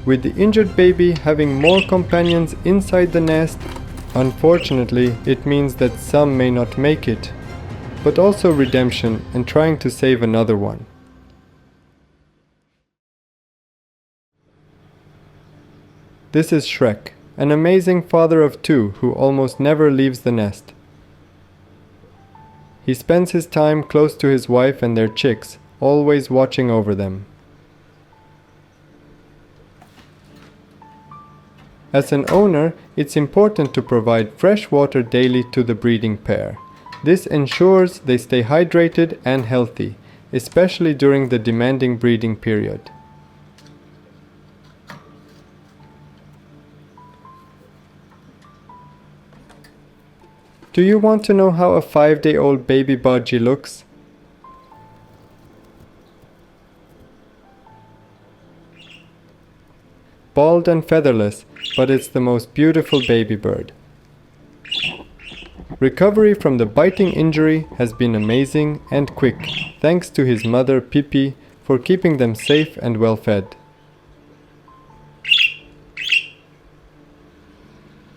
With the injured baby having more companions inside the nest, unfortunately, it means that some may not make it, but also redemption and trying to save another one. This is Shrek, an amazing father of two who almost never leaves the nest. He spends his time close to his wife and their chicks, always watching over them. As an owner, it's important to provide fresh water daily to the breeding pair. This ensures they stay hydrated and healthy, especially during the demanding breeding period. Do you want to know how a 5-day-old baby Budgie looks? Bald and featherless, but it's the most beautiful baby bird. Recovery from the biting injury has been amazing and quick, thanks to his mother Pippi for keeping them safe and well fed.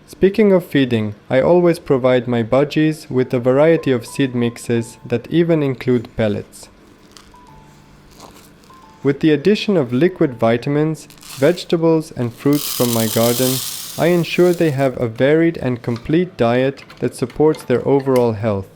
Speaking of feeding, I always provide my budgies with a variety of seed mixes that even include pellets. With the addition of liquid vitamins, vegetables and fruits from my garden, I ensure they have a varied and complete diet that supports their overall health.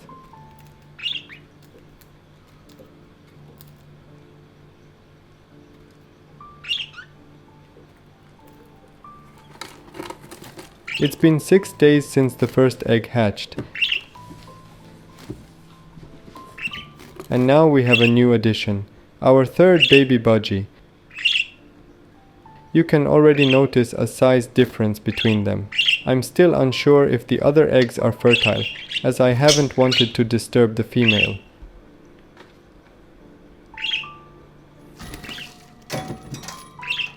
It's been 6 days since the first egg hatched, and now we have a new addition, our third baby Budgie. You can already notice a size difference between them. I'm still unsure if the other eggs are fertile, as I haven't wanted to disturb the female.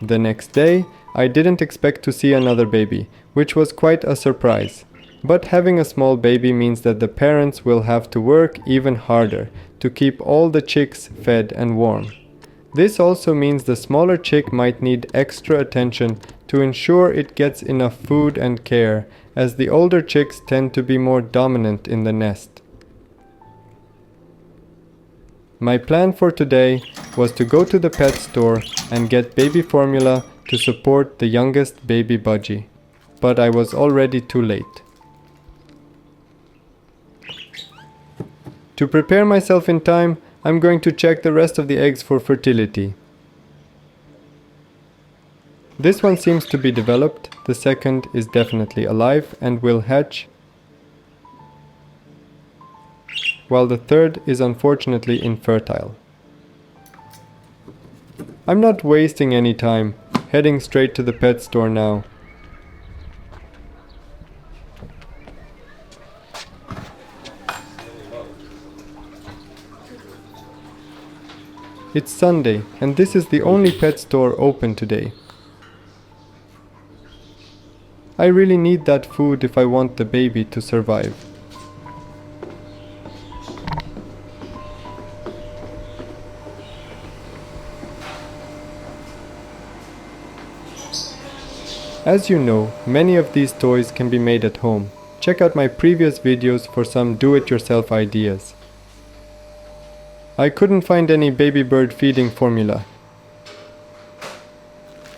The next day, I didn't expect to see another baby, which was quite a surprise. But having a small baby means that the parents will have to work even harder to keep all the chicks fed and warm. This also means the smaller chick might need extra attention to ensure it gets enough food and care, as the older chicks tend to be more dominant in the nest. My plan for today was to go to the pet store and get baby formula to support the youngest baby Budgie, but I was already too late. To prepare myself in time, I'm going to check the rest of the eggs for fertility. This one seems to be developed, the second is definitely alive and will hatch, while the third is unfortunately infertile. I'm not wasting any time, heading straight to the pet store now. It's Sunday, and this is the only pet store open today. I really need that food if I want the baby to survive. As you know, many of these toys can be made at home. Check out my previous videos for some do-it-yourself ideas. I couldn't find any baby bird feeding formula.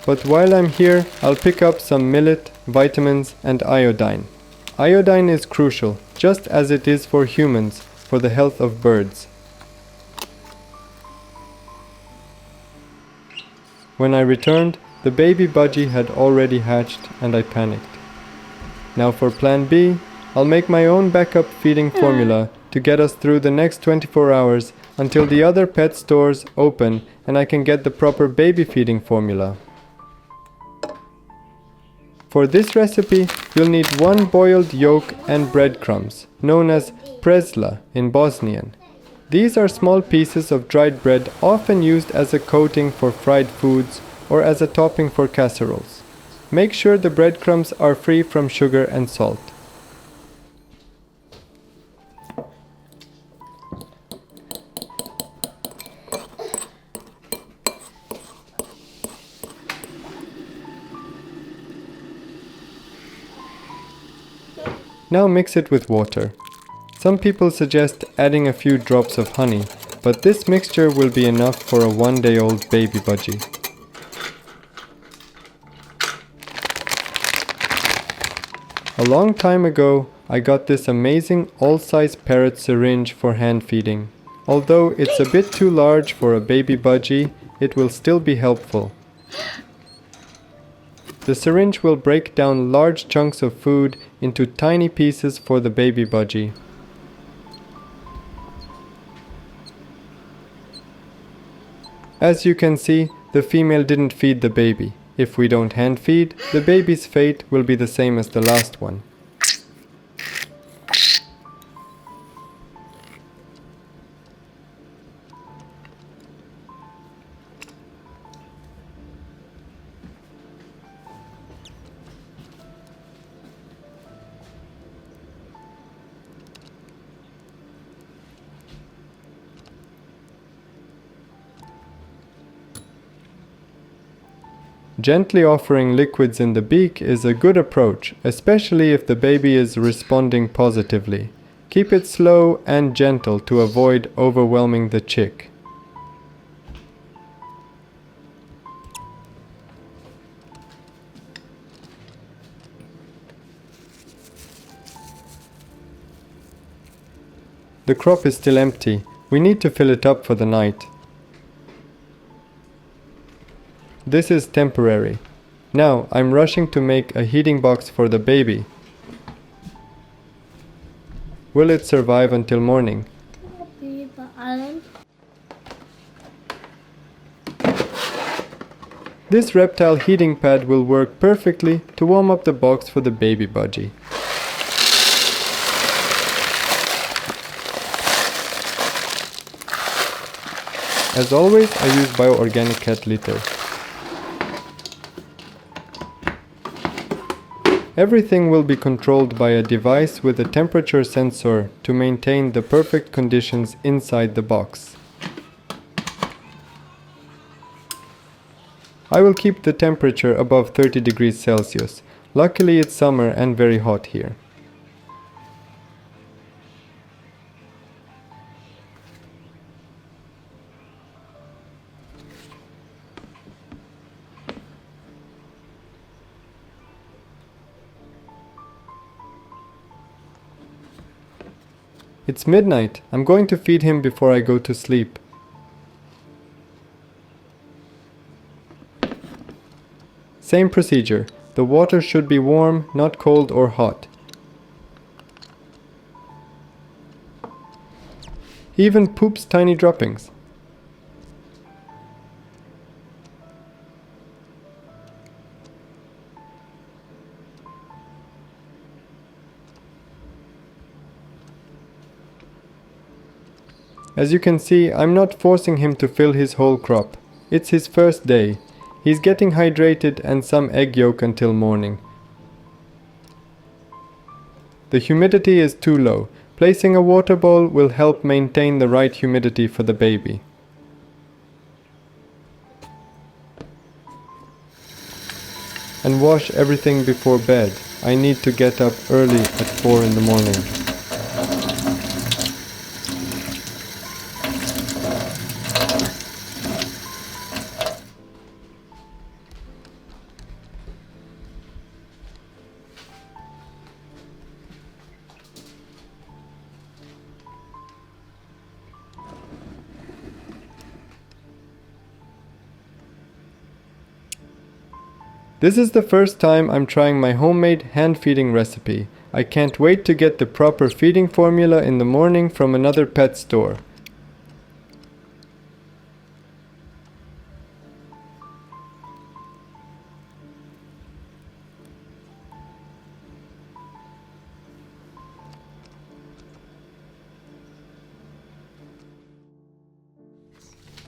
But while I'm here, I'll pick up some millet, vitamins and iodine. Iodine is crucial, just as it is for humans, for the health of birds. When I returned, the baby Budgie had already hatched and I panicked. Now for plan B, I'll make my own backup feeding formula to get us through the next 24 hours until the other pet stores open and I can get the proper baby feeding formula. For this recipe, you'll need 1 boiled yolk and breadcrumbs, known as presla in Bosnian. These are small pieces of dried bread often used as a coating for fried foods or as a topping for casseroles. Make sure the breadcrumbs are free from sugar and salt. Now mix it with water. Some people suggest adding a few drops of honey, but this mixture will be enough for a 1-day-old baby budgie. A long time ago, I got this amazing all-size parrot syringe for hand feeding. Although it's a bit too large for a baby budgie, it will still be helpful. The syringe will break down large chunks of food into tiny pieces for the baby budgie. As you can see, the female didn't feed the baby. If we don't hand feed, the baby's fate will be the same as the last one. Gently offering liquids in the beak is a good approach, especially if the baby is responding positively. Keep it slow and gentle to avoid overwhelming the chick. The crop is still empty. We need to fill it up for the night. This is temporary. Now I'm rushing to make a heating box for the baby. Will it survive until morning? Alen. This reptile heating pad will work perfectly to warm up the box for the baby budgie. As always, I use bioorganic cat litter. Everything will be controlled by a device with a temperature sensor to maintain the perfect conditions inside the box. I will keep the temperature above 30 degrees Celsius. Luckily it's summer and very hot here. It's midnight. I'm going to feed him before I go to sleep. Same procedure. The water should be warm, not cold or hot. He even poops tiny droppings. As you can see, I'm not forcing him to fill his whole crop. It's his first day. He's getting hydrated and some egg yolk until morning. The humidity is too low. Placing a water bowl will help maintain the right humidity for the baby. And wash everything before bed. I need to get up early at 4 in the morning. This is the first time I'm trying my homemade hand feeding recipe. I can't wait to get the proper feeding formula in the morning from another pet store.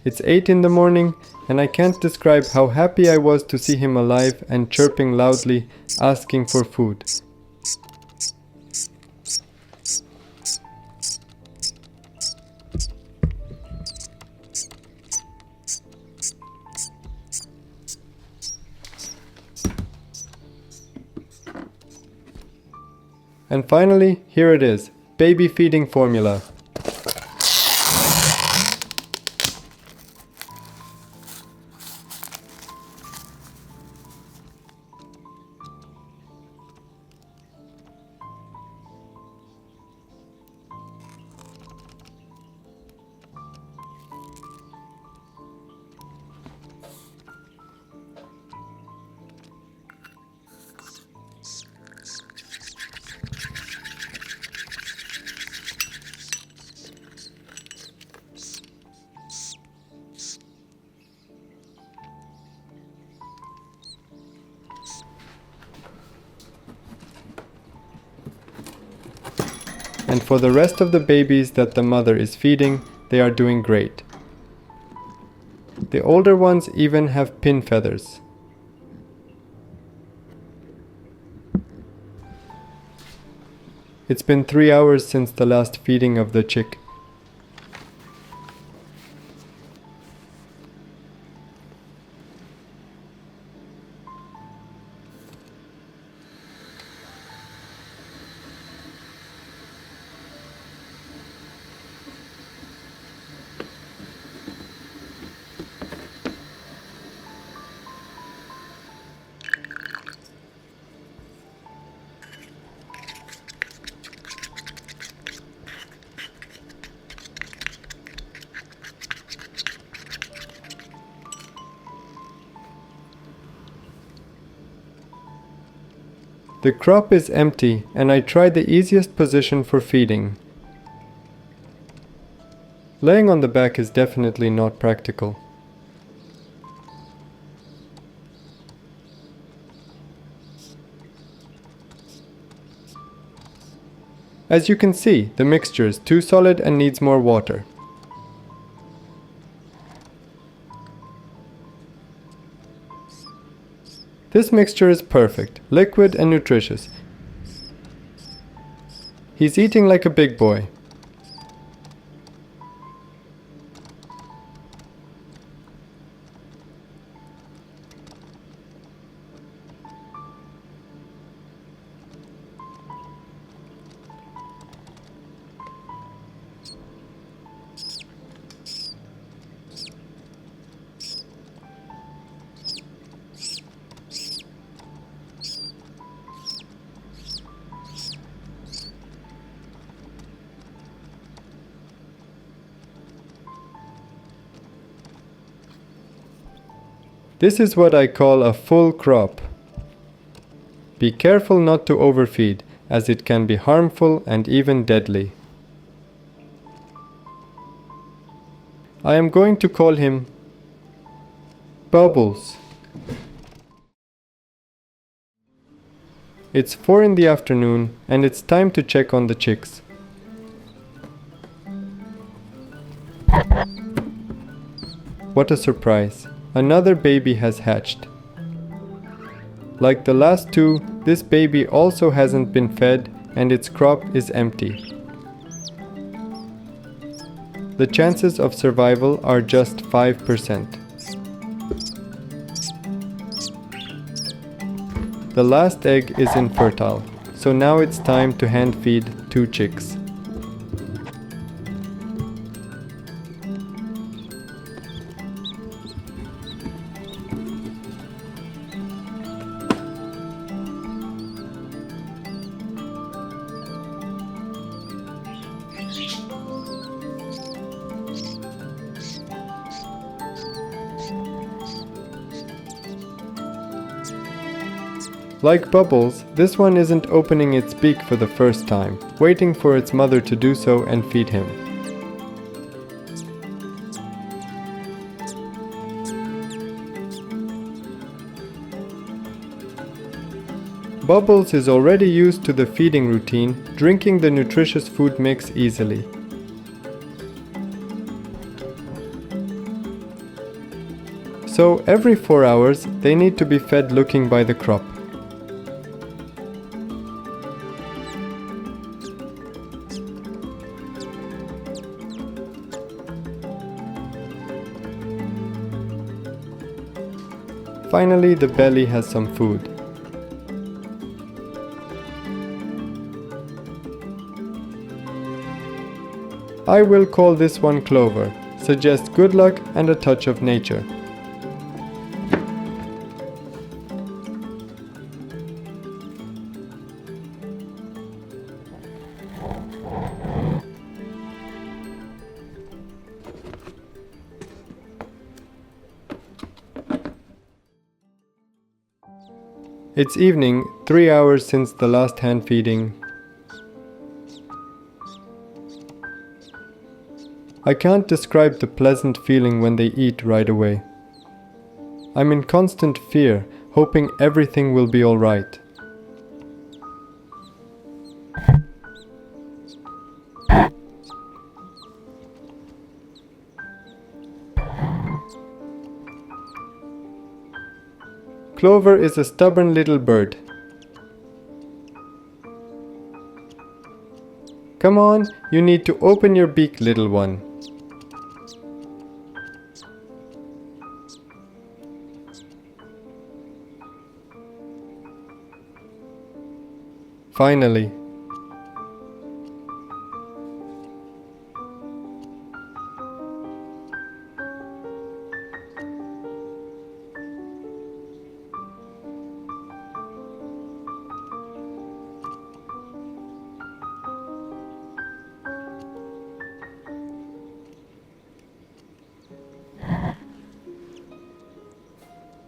It's 8 in the morning, and I can't describe how happy I was to see him alive and chirping loudly, asking for food. And finally, here it is, baby feeding formula. And for the rest of the babies that the mother is feeding, they are doing great. The older ones even have pin feathers. It's been 3 hours since the last feeding of the chick. The crop is empty and I tried the easiest position for feeding. Laying on the back is definitely not practical. As you can see, the mixture is too solid and needs more water. This mixture is perfect, liquid and nutritious. He's eating like a big boy. This is what I call a full crop. Be careful not to overfeed, as it can be harmful and even deadly. I am going to call him Bubbles. It's 4 in the afternoon and it's time to check on the chicks. What a surprise! Another baby has hatched. Like the last two, this baby also hasn't been fed and its crop is empty. The chances of survival are just 5%. The last egg is infertile, so now it's time to hand feed 2 chicks. Like Bubbles, this one isn't opening its beak for the first time, waiting for its mother to do so and feed him. Bubbles is already used to the feeding routine, drinking the nutritious food mix easily. So every 4 hours, they need to be fed looking by the crop. Finally, the belly has some food. I will call this one Clover. Suggests good luck and a touch of nature. It's evening, 3 hours since the last hand feeding. I can't describe the pleasant feeling when they eat right away. I'm in constant fear, hoping everything will be alright. Clover is a stubborn little bird. Come on, you need to open your beak, little one. Finally.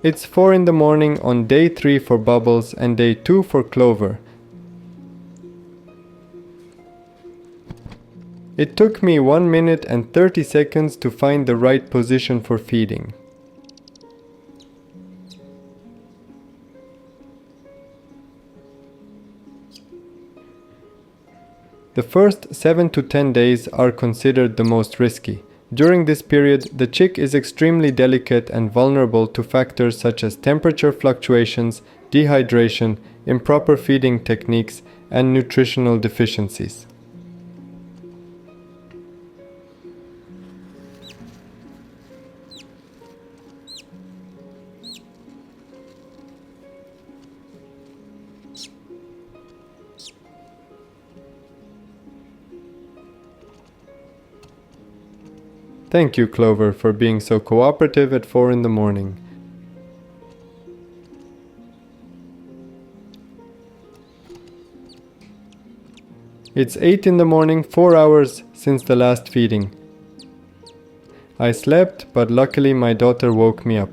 It's 4 in the morning on day 3 for Bubbles and day 2 for Clover. It took me 1 minute and 30 seconds to find the right position for feeding. The first 7 to 10 days are considered the most risky. During this period, the chick is extremely delicate and vulnerable to factors such as temperature fluctuations, dehydration, improper feeding techniques, and nutritional deficiencies. Thank you, Clover, for being so cooperative at 4 in the morning. It's 8 in the morning, 4 hours since the last feeding. I slept, but luckily my daughter woke me up.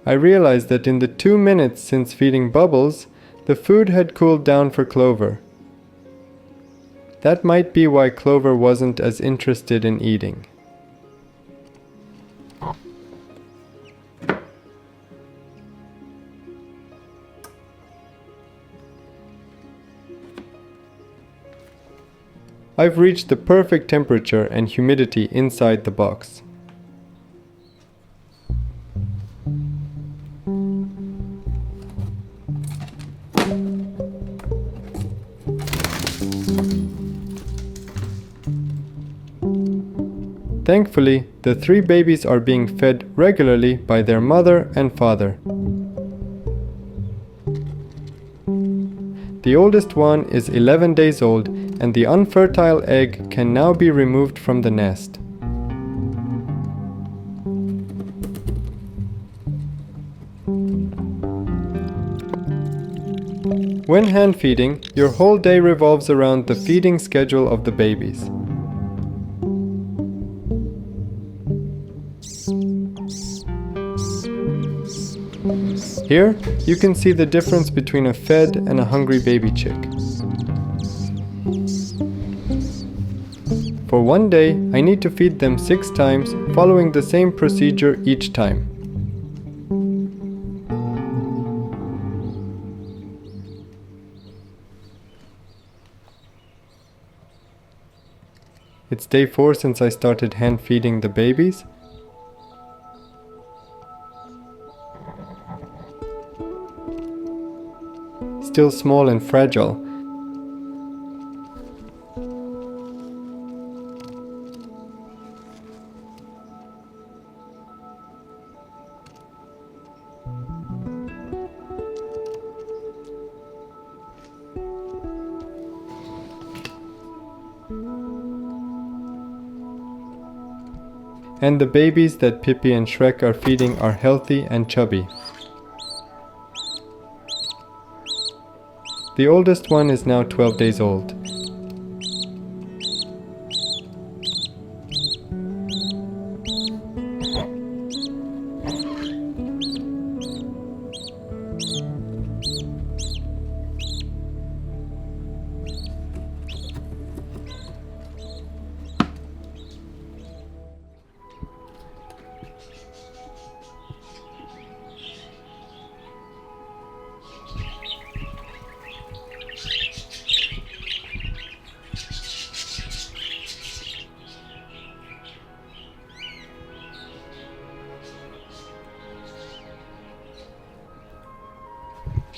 I realized that in the 2 minutes since feeding Bubbles, the food had cooled down for Clover. That might be why Clover wasn't as interested in eating. I've reached the perfect temperature and humidity inside the box. Thankfully, the 3 babies are being fed regularly by their mother and father. The oldest one is 11 days old, and the unfertile egg can now be removed from the nest. When hand feeding, your whole day revolves around the feeding schedule of the babies. Here, you can see the difference between a fed and a hungry baby chick. For one day, I need to feed them 6 times, following the same procedure each time. It's day 4 since I started hand feeding the babies. still small and fragile. And the babies that Pippi and Shrek are feeding are healthy and chubby. The oldest one is now 12 days old.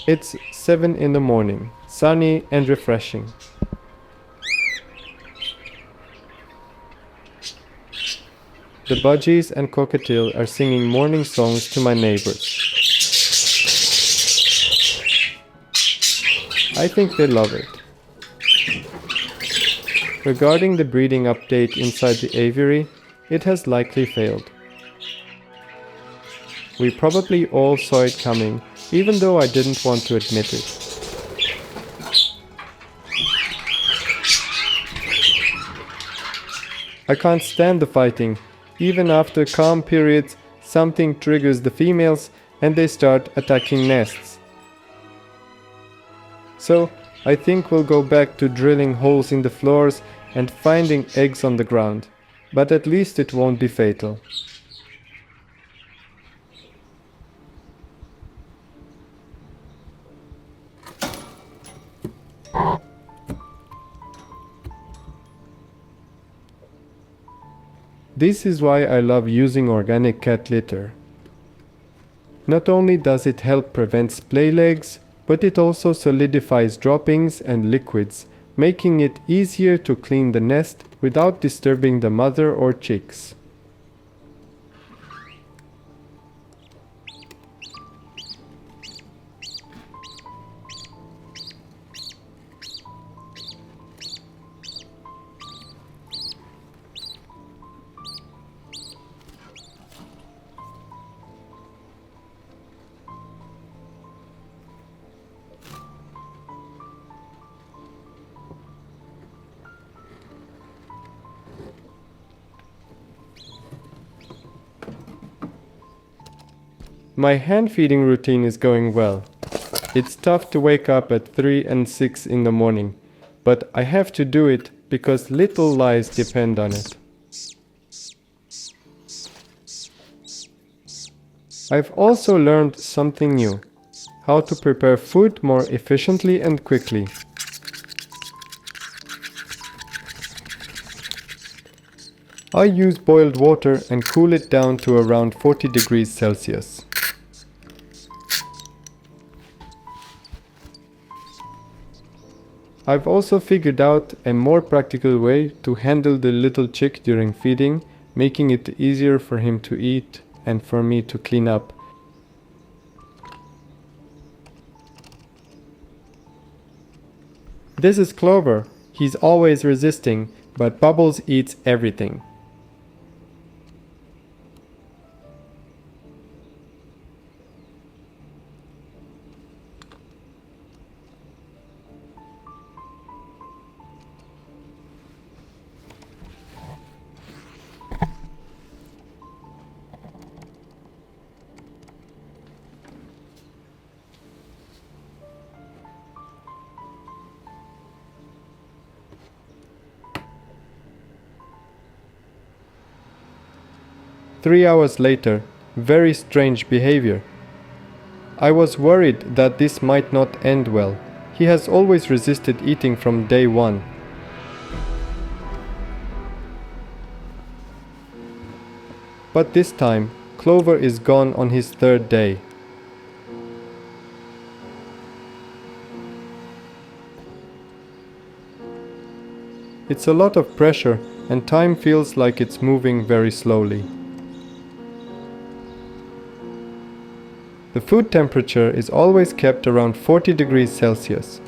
It's 7 in the morning, sunny and refreshing. The Budgies and Cockatiel are singing morning songs to my neighbors. I think they love it. Regarding the breeding update inside the aviary, it has likely failed. We probably all saw it coming, even though I didn't want to admit it. I can't stand the fighting. Even after calm periods, something triggers the females and they start attacking nests. So, I think we'll go back to drilling holes in the floors and finding eggs on the ground. But at least it won't be fatal. This is why I love using organic cat litter. Not only does it help prevent splay legs, but it also solidifies droppings and liquids, making it easier to clean the nest without disturbing the mother or chicks. My hand feeding routine is going well. It's tough to wake up at 3 and 6 in the morning, but I have to do it because little lives depend on it. I've also learned something new: how to prepare food more efficiently and quickly. I use boiled water and cool it down to around 40 degrees Celsius. I've also figured out a more practical way to handle the little chick during feeding, making it easier for him to eat and for me to clean up. This is Clover. He's always resisting, but Bubbles eats everything. Three hours later, very strange behavior. I was worried that this might not end well. He has always resisted eating from day one. But this time, Clover is gone on his third day. It's a lot of pressure and time feels like it's moving very slowly. The food temperature is always kept around 40 degrees Celsius.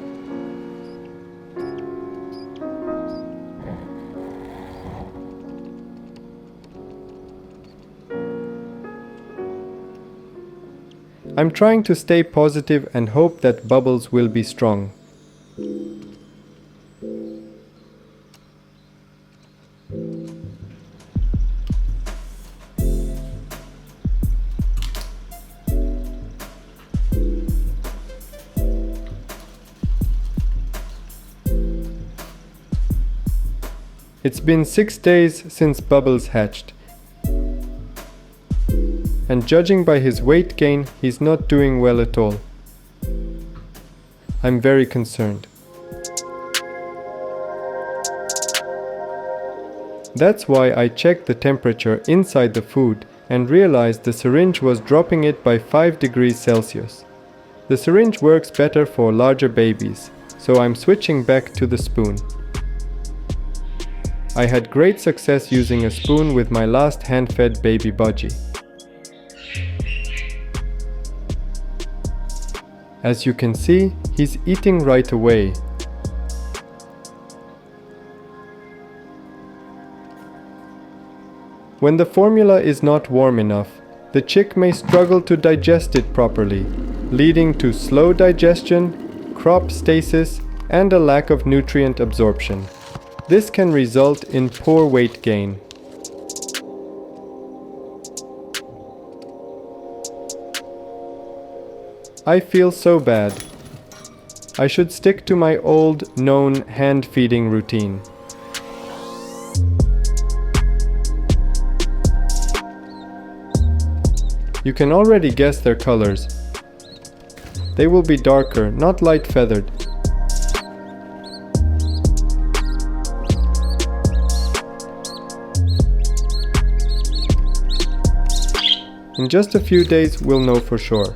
I'm trying to stay positive and hope that Bubbles will be strong. It's been 6 days since Bubbles hatched. And judging by his weight gain, he's not doing well at all. I'm very concerned. That's why I checked the temperature inside the food and realized the syringe was dropping it by 5 degrees Celsius. The syringe works better for larger babies, so I'm switching back to the spoon. I had great success using a spoon with my last hand-fed baby Budgie. As you can see, he's eating right away. When the formula is not warm enough, the chick may struggle to digest it properly, leading to slow digestion, crop stasis, and a lack of nutrient absorption. This can result in poor weight gain. I feel so bad. I should stick to my old, known hand feeding routine. You can already guess their colors. They will be darker, not light feathered. In just a few days, we'll know for sure.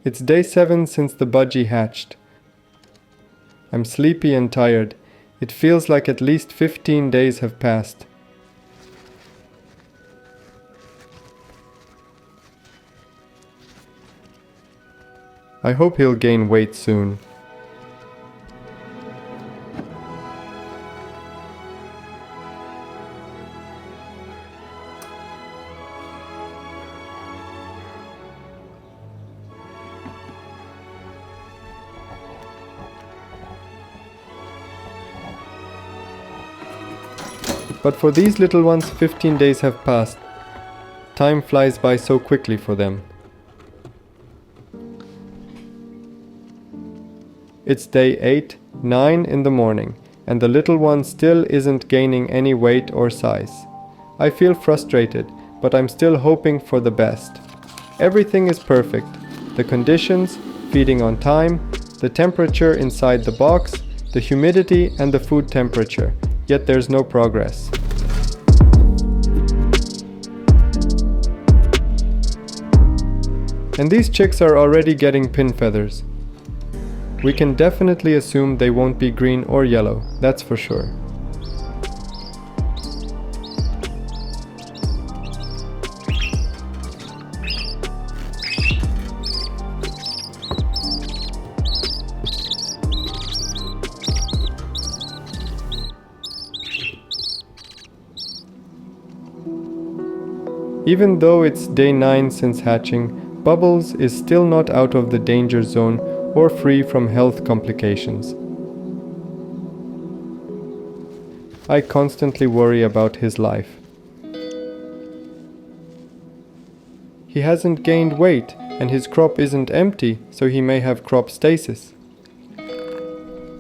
It's day 7 since the Budgie hatched. I'm sleepy and tired. It feels like at least 15 days have passed. I hope he'll gain weight soon. But for these little ones, 15 days have passed. Time flies by so quickly for them. It's day 8, 9 in the morning, and the little one still isn't gaining any weight or size. I feel frustrated, but I'm still hoping for the best. Everything is perfect. The conditions, feeding on time, the temperature inside the box, the humidity and the food temperature. Yet there's no progress. And these chicks are already getting pin feathers. We can definitely assume they won't be green or yellow, that's for sure. Even though it's day 9 since hatching, Bubbles is still not out of the danger zone or free from health complications. I constantly worry about his life. He hasn't gained weight and his crop isn't empty, so he may have crop stasis.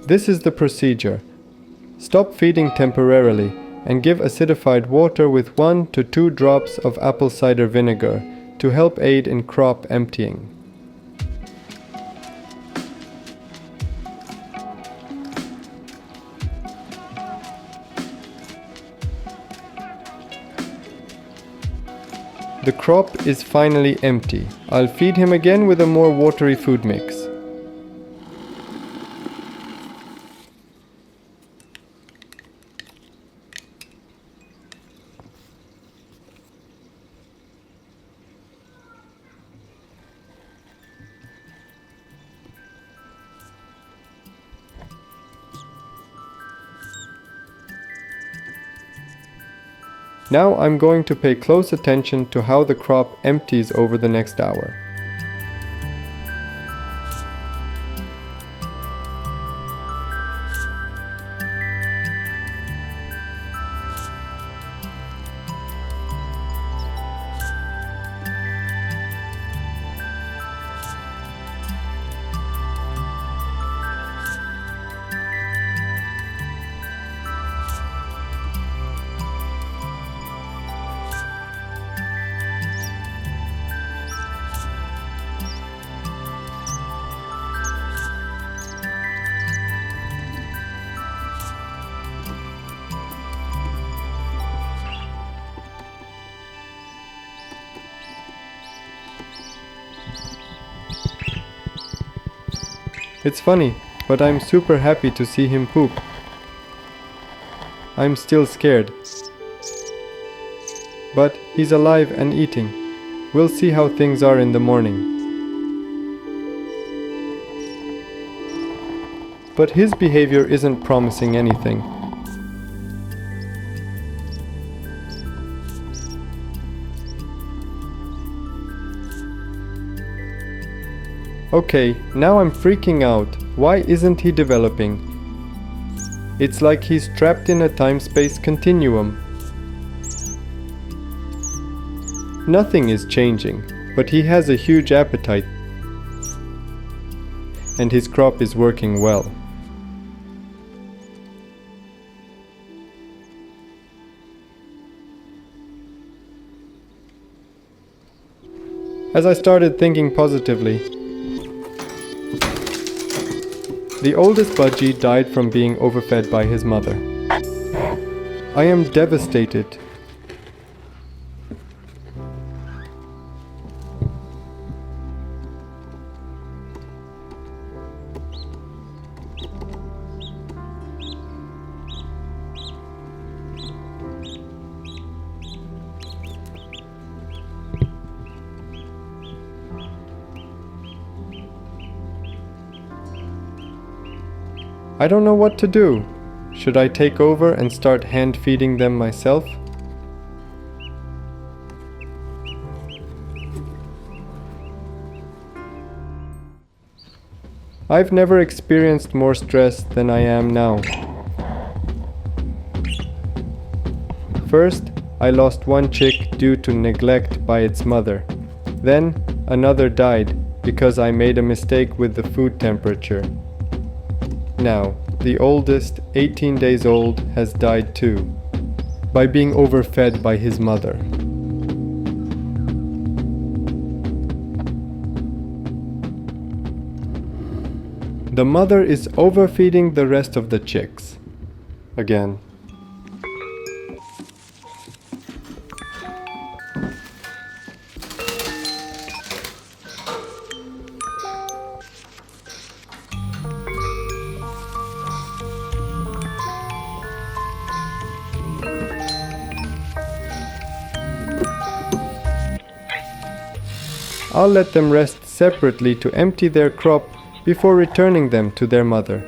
This is the procedure. Stop feeding temporarily and give acidified water with 1 to 2 drops of apple cider vinegar to help aid in crop emptying. The crop is finally empty. I'll feed him again with a more watery food mix. Now I'm going to pay close attention to how the crop empties over the next hour. It's funny, but I'm super happy to see him poop. I'm still scared. But he's alive and eating. We'll see how things are in the morning. But his behavior isn't promising anything. Okay, now I'm freaking out. Why isn't he developing? It's like he's trapped in a time-space continuum. Nothing is changing, but he has a huge appetite. And his crop is working well. As I started thinking positively, the oldest Budgie died from being overfed by his mother. I am devastated. I don't know what to do. Should I take over and start hand feeding them myself? I've never experienced more stress than I am now. First, I lost one chick due to neglect by its mother. Then, another died because I made a mistake with the food temperature. Now, the oldest, 18 days old, has died too, by being overfed by his mother. The mother is overfeeding the rest of the chicks. Again. I'll let them rest separately to empty their crop before returning them to their mother.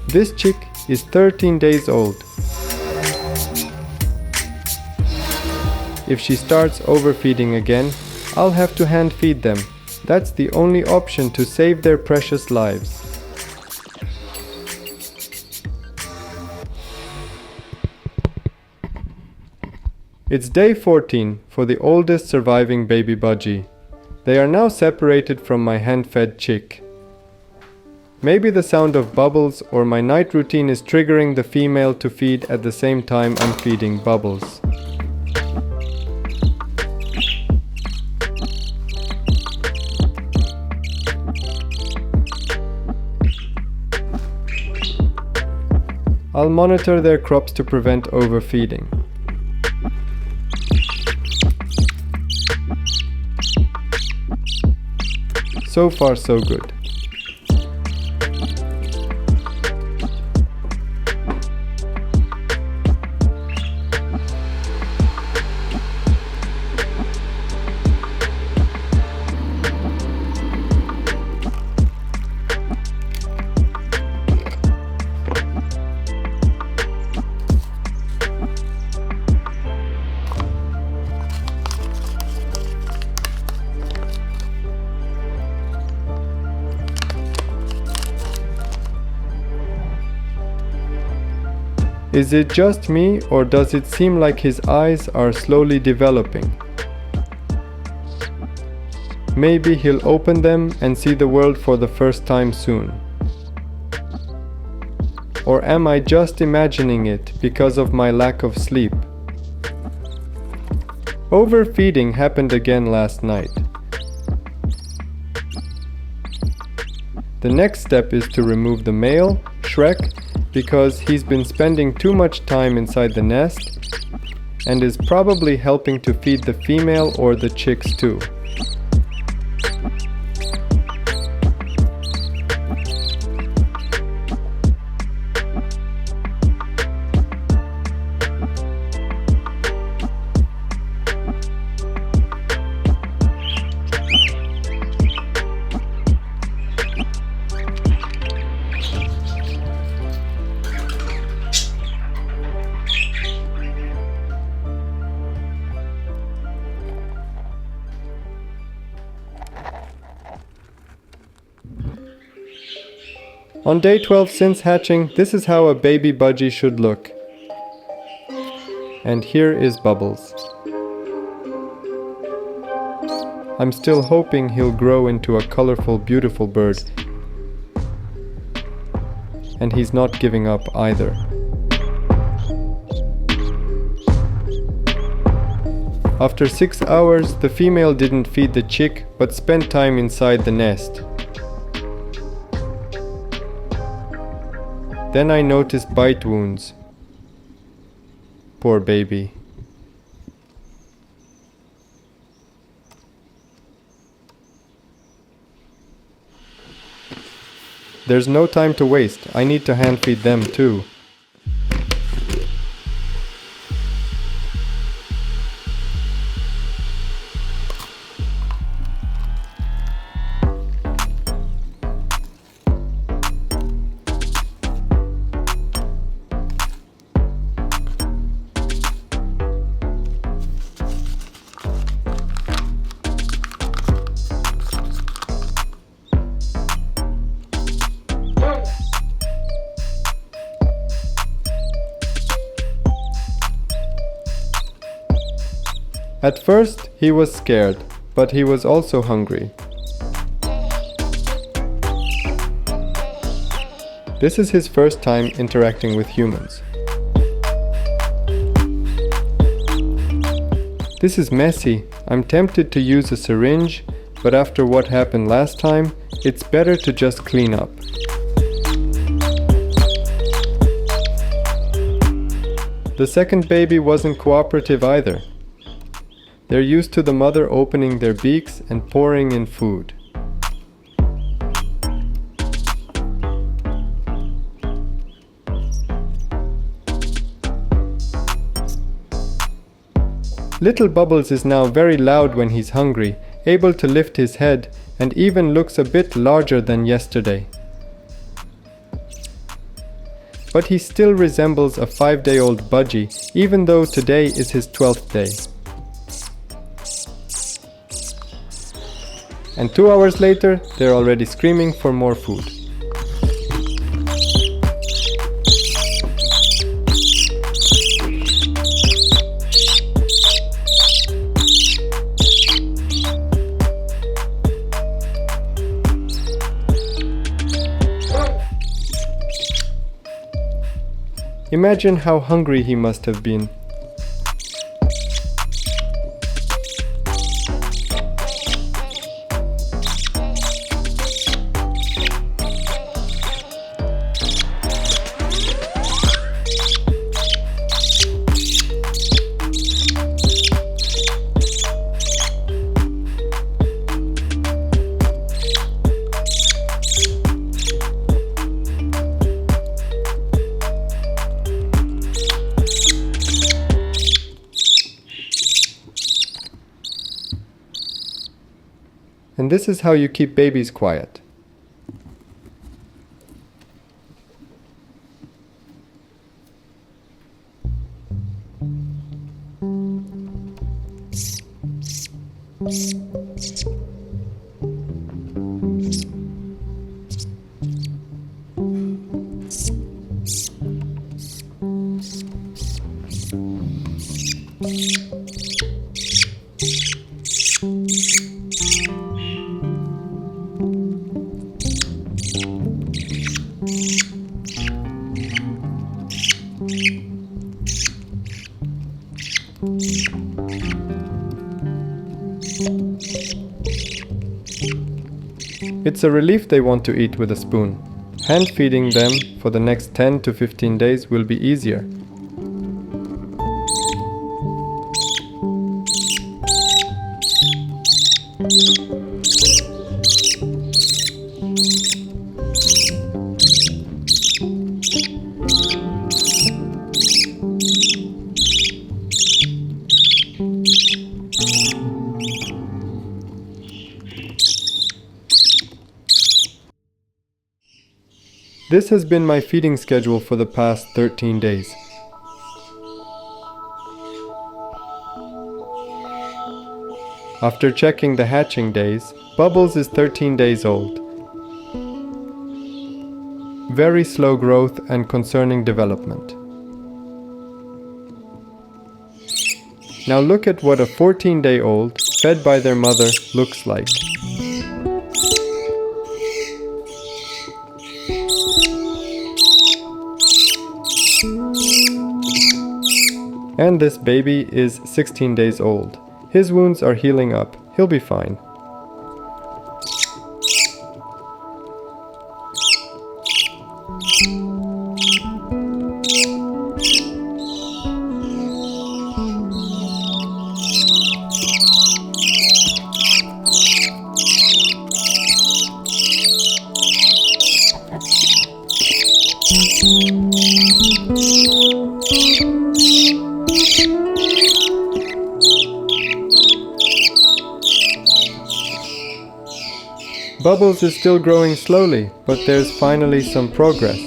This chick is 13 days old. If she starts overfeeding again, I'll have to hand feed them. That's the only option to save their precious lives. It's day 14 for the oldest surviving baby Budgie. They are now separated from my hand-fed chick. Maybe the sound of Bubbles or my night routine is triggering the female to feed at the same time I'm feeding Bubbles. I'll monitor their crops to prevent overfeeding. So far so good. Is it just me, or does it seem like his eyes are slowly developing? Maybe he'll open them and see the world for the first time soon. Or am I just imagining it because of my lack of sleep? Overfeeding happened again last night. The next step is to remove the male, Shrek, because he's been spending too much time inside the nest and is probably helping to feed the female or the chicks too. On day 12 since hatching, this is how a baby Budgie should look. And here is Bubbles. I'm still hoping he'll grow into a colorful, beautiful bird. And he's not giving up either. After 6 hours, the female didn't feed the chick, but spent time inside the nest. Then I noticed bite wounds. Poor baby. There's no time to waste. I need to hand feed them too. At first, he was scared, but he was also hungry. This is his first time interacting with humans. This is messy. I'm tempted to use a syringe, but after what happened last time, it's better to just clean up. The second baby wasn't cooperative either. They're used to the mother opening their beaks and pouring in food. Little Bubbles is now very loud when he's hungry, able to lift his head, and even looks a bit larger than yesterday. But he still resembles a 5-day-old Budgie, even though today is his 12th day. And 2 hours later, they're already screaming for more food. Imagine how hungry he must have been. And this is how you keep babies quiet. It's a relief they want to eat with a spoon. Hand feeding them for the next 10 to 15 days will be easier. This has been my feeding schedule for the past 13 days. After checking the hatching days, Bubbles is 13 days old. Very slow growth and concerning development. Now look at what a 14-day-old, fed by their mother, looks like. And this baby is 16 days old. His wounds are healing up. He'll be fine. Bubbles is still growing slowly, but there's finally some progress.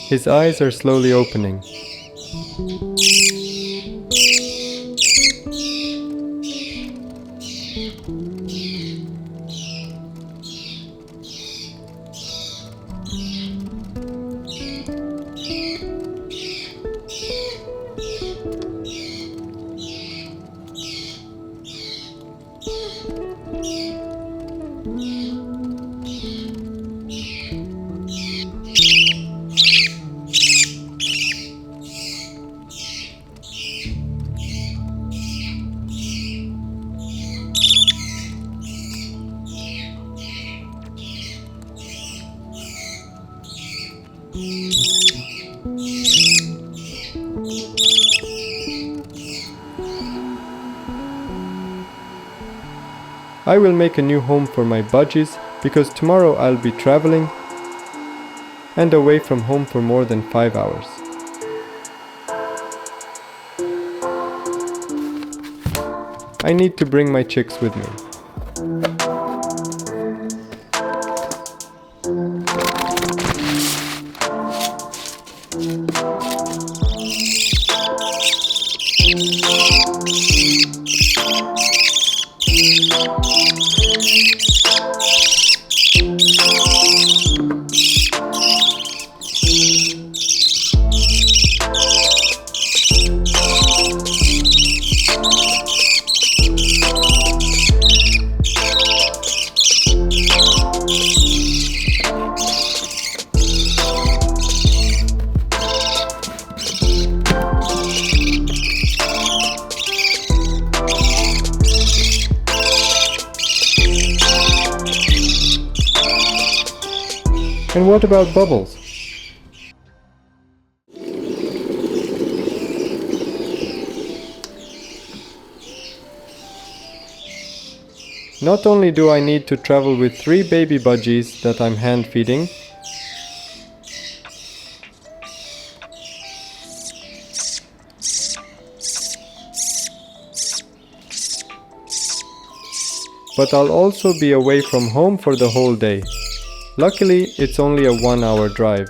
His eyes are slowly opening. I will make a new home for my budgies because tomorrow I'll be traveling and away from home for more than 5 hours. I need to bring my chicks with me. And what about Bubbles? Not only do I need to travel with 3 baby budgies that I'm hand feeding, but I'll also be away from home for the whole day. Luckily, it's only a 1-hour drive.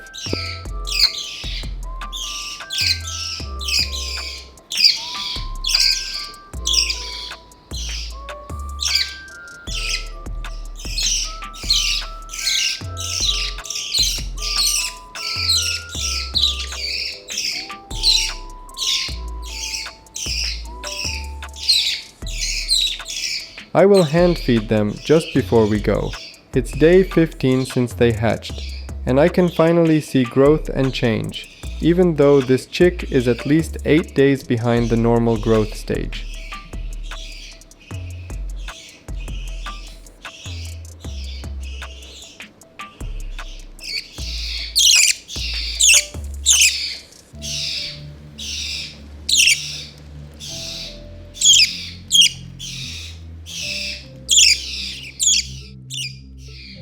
I will hand feed them just before we go. It's day 15 since they hatched, and I can finally see growth and change, even though this chick is at least 8 days behind the normal growth stage.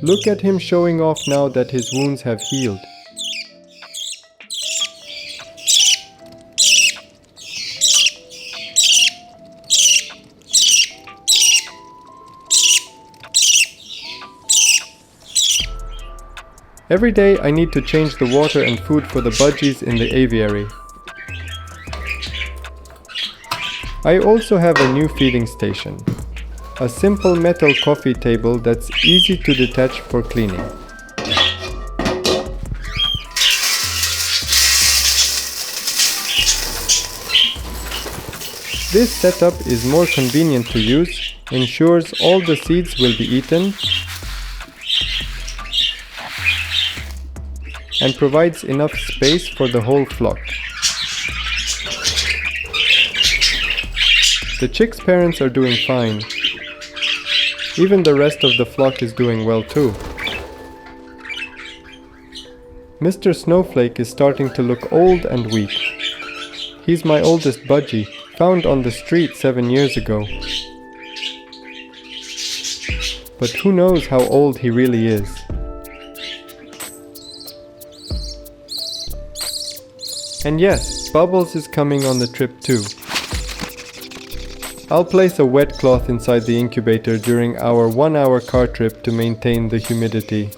Look at him showing off now that his wounds have healed. Every day I need to change the water and food for the budgies in the aviary. I also have a new feeding station. A simple metal coffee table that's easy to detach for cleaning. This setup is more convenient to use, ensures all the seeds will be eaten, and provides enough space for the whole flock. The chicks' parents are doing fine. Even the rest of the flock is doing well too. Mr. Snowflake is starting to look old and weak. He's my oldest budgie, found on the street 7 years ago. But who knows how old he really is. And yes, Bubbles is coming on the trip too. I'll place a wet cloth inside the incubator during our 1-hour car trip to maintain the humidity.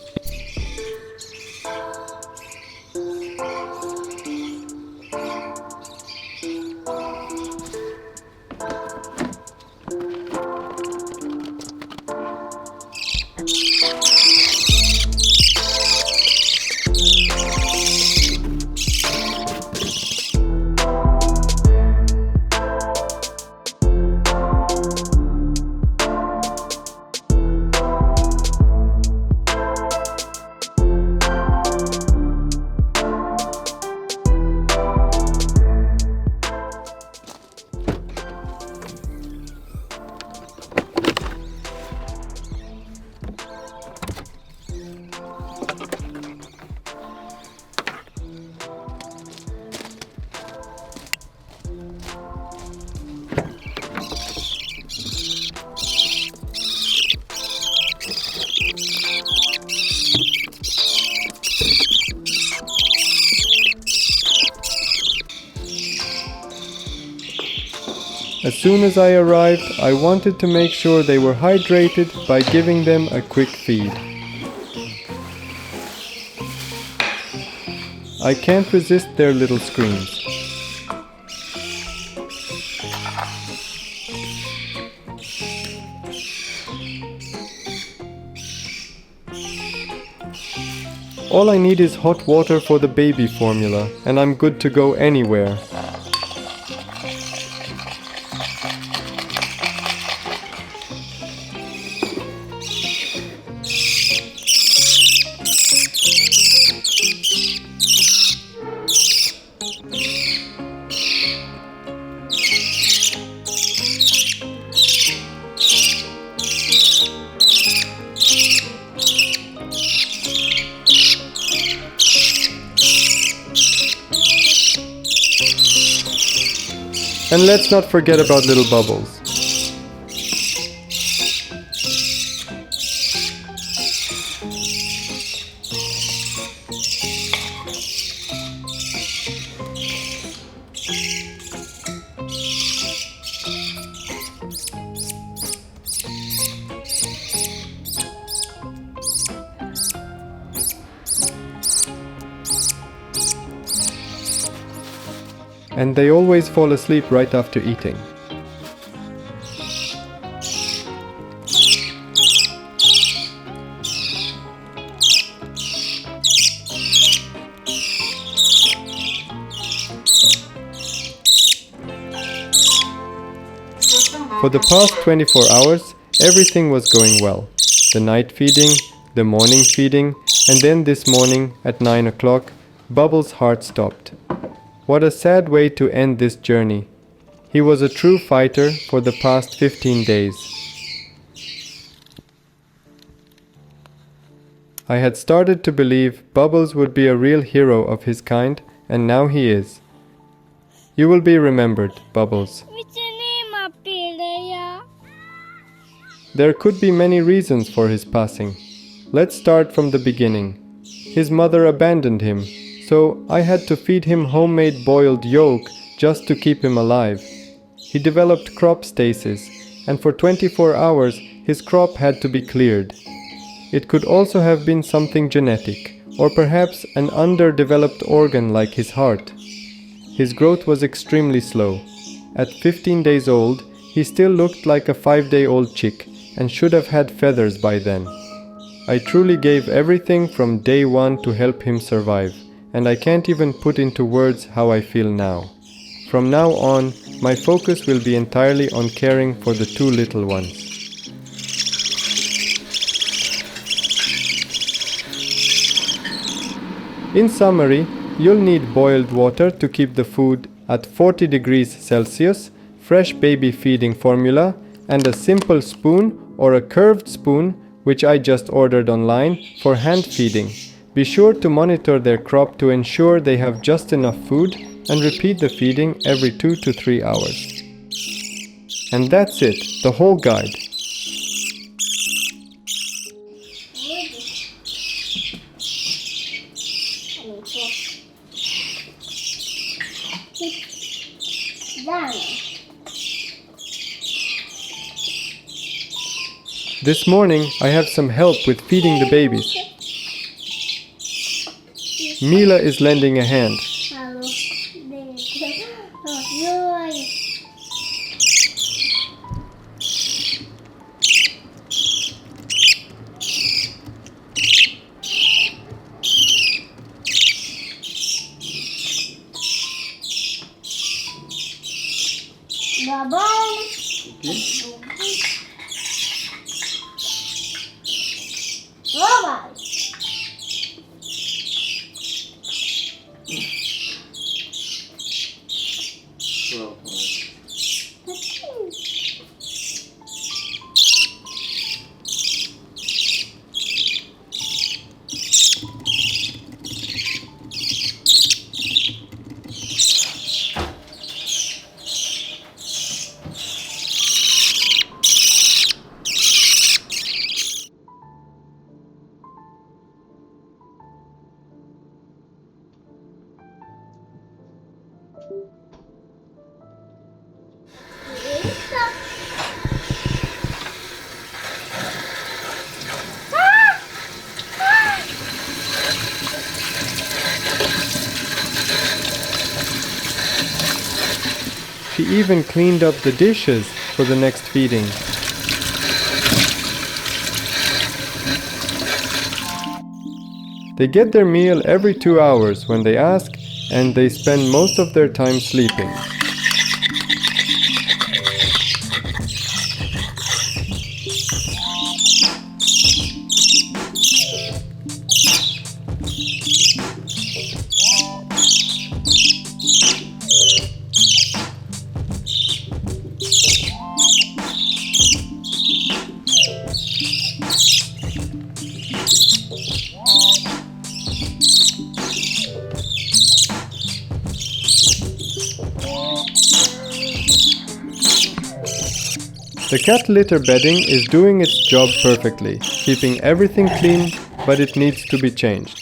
As soon as I arrived, I wanted to make sure they were hydrated by giving them a quick feed. I can't resist their little screams. All I need is hot water for the baby formula, and I'm good to go anywhere. And let's not forget about little Bubbles. And they always fall asleep right after eating. For the past 24 hours, everything was going well. The night feeding, the morning feeding, and then this morning at 9 o'clock, Bubbles' heart stopped. What a sad way to end this journey. He was a true fighter for the past 15 days. I had started to believe Bubbles would be a real hero of his kind, and now he is. You will be remembered, Bubbles. There could be many reasons for his passing. Let's start from the beginning. His mother abandoned him, so I had to feed him homemade boiled yolk just to keep him alive. He developed crop stasis, and for 24 hours his crop had to be cleared. It could also have been something genetic, or perhaps an underdeveloped organ like his heart. His growth was extremely slow. At 15 days old, he still looked like a 5-day-old chick and should have had feathers by then. I truly gave everything from day one to help him survive, and I can't even put into words how I feel now. From now on, my focus will be entirely on caring for the 2 little ones. In summary, you'll need boiled water to keep the food at 40 degrees Celsius, fresh baby feeding formula, and a simple spoon or a curved spoon, which I just ordered online, for hand feeding. Be sure to monitor their crop to ensure they have just enough food and repeat the feeding every 2 to 3 hours. And that's it, the whole guide. This morning I have some help with feeding the babies. Mila is lending a hand. She even cleaned up the dishes for the next feeding. They get their meal every 2 hours when they ask, and they spend most of their time sleeping. The cat litter bedding is doing its job perfectly, keeping everything clean, but it needs to be changed.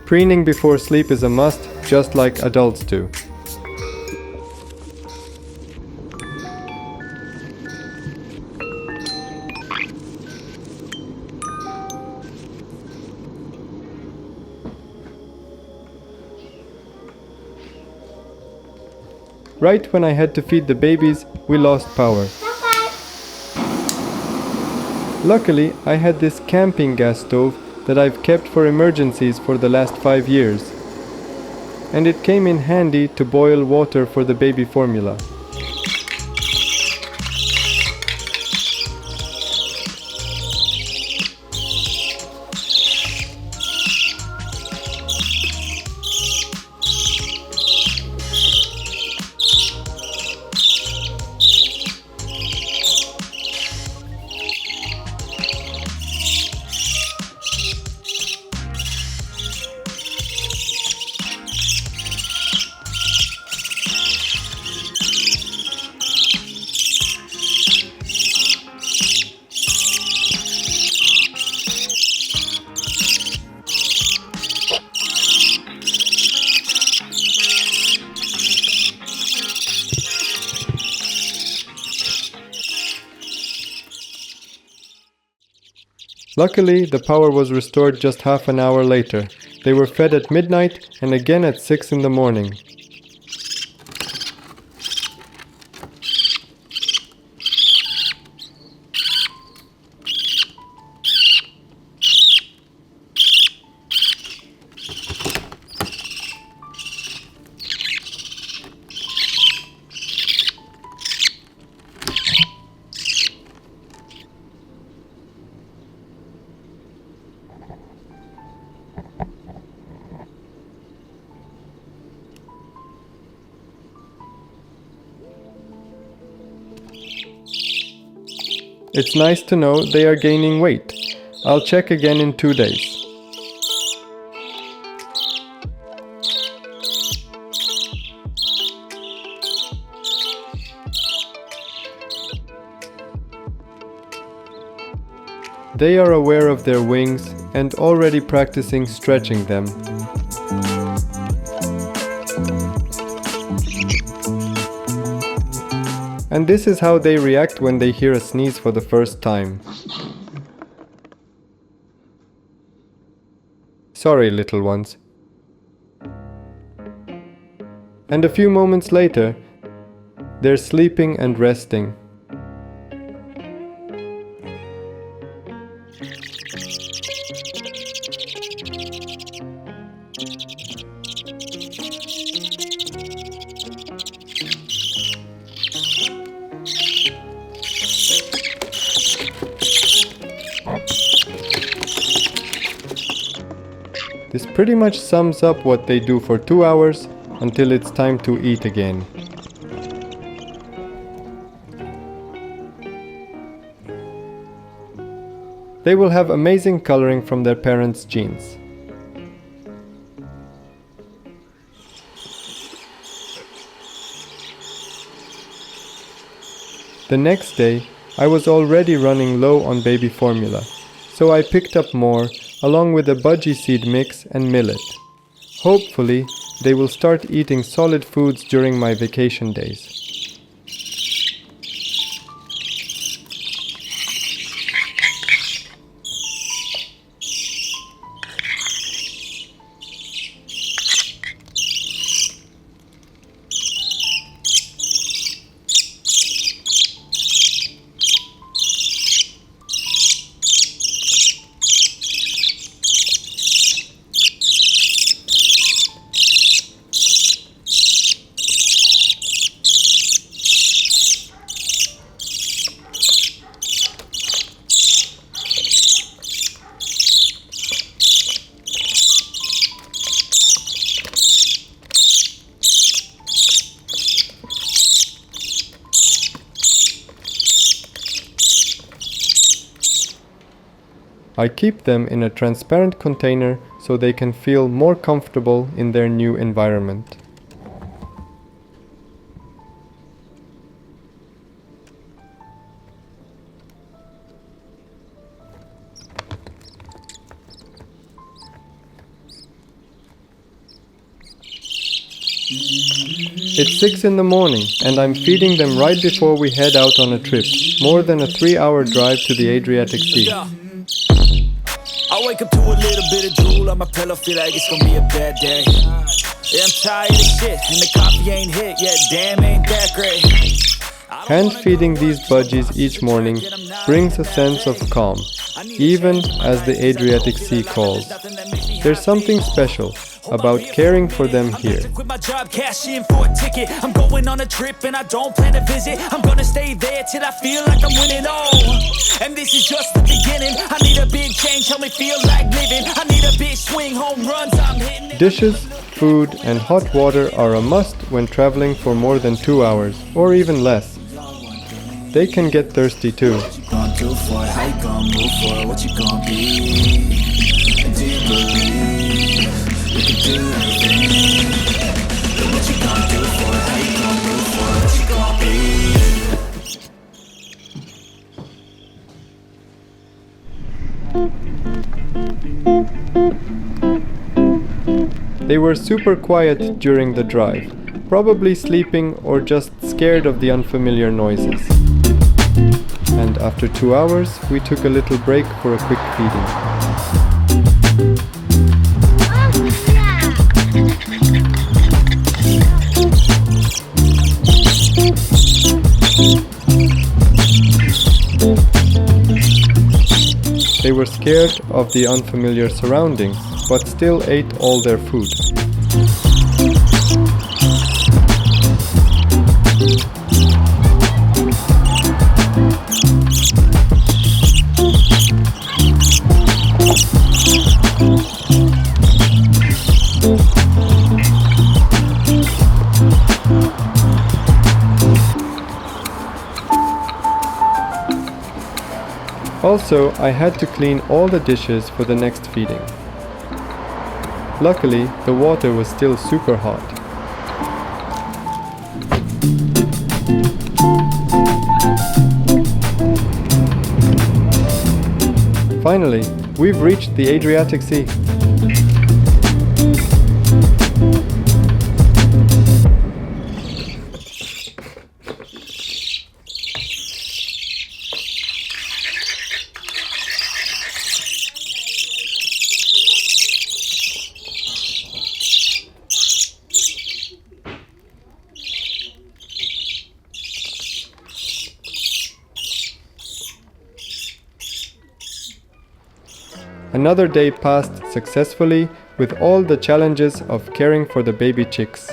Preening before sleep is a must, just like adults do. Right when I had to feed the babies, we lost power. Luckily, I had this camping gas stove that I've kept for emergencies for the last 5 years. And it came in handy to boil water for the baby formula. Luckily, the power was restored just half an hour later. They were fed at midnight and again at 6 in the morning. It's nice to know they are gaining weight. I'll check again in 2 days. They are aware of their wings and already practicing stretching them. And this is how they react when they hear a sneeze for the first time. Sorry, little ones. And a few moments later, they're sleeping and resting. This pretty much sums up what they do for 2 hours until it's time to eat again. They will have amazing coloring from their parents' genes. The next day, I was already running low on baby formula, so I picked up more along with a Budgie seed mix and millet. Hopefully, they will start eating solid foods during my vacation days. I keep them in a transparent container so they can feel more comfortable in their new environment. It's 6 in the morning and I'm feeding them right before we head out on a trip, more than a 3-hour drive to the Adriatic Sea. I wake up to a little bit of drool on my pillow, feel like it's gonna be a bad day. Yeah, I'm tired of shit and the coffee ain't hit yet, damn ain't that great. Hand feeding these budgies each morning brings a sense of calm, even as the Adriatic Sea calls. There's something special about caring for them here. I'm going on a trip and I don't plan to visit. I'm gonna stay there till I feel like I'm winning. Oh, and this is just the beginning. I need a big change, help me feel like living. I need a big swing, home runs, I'm hitting. Dishes, food, and hot water are a must when traveling for more than 2 hours, or even less. They can get thirsty too. They were super quiet during the drive, probably sleeping or just scared of the unfamiliar noises. And after 2 hours, we took a little break for a quick feeding. They were scared of the unfamiliar surroundings, but still ate all their food. Also, I had to clean all the dishes for the next feeding. Luckily, the water was still super hot. Finally, we've reached the Adriatic Sea. Another day passed successfully with all the challenges of caring for the baby chicks.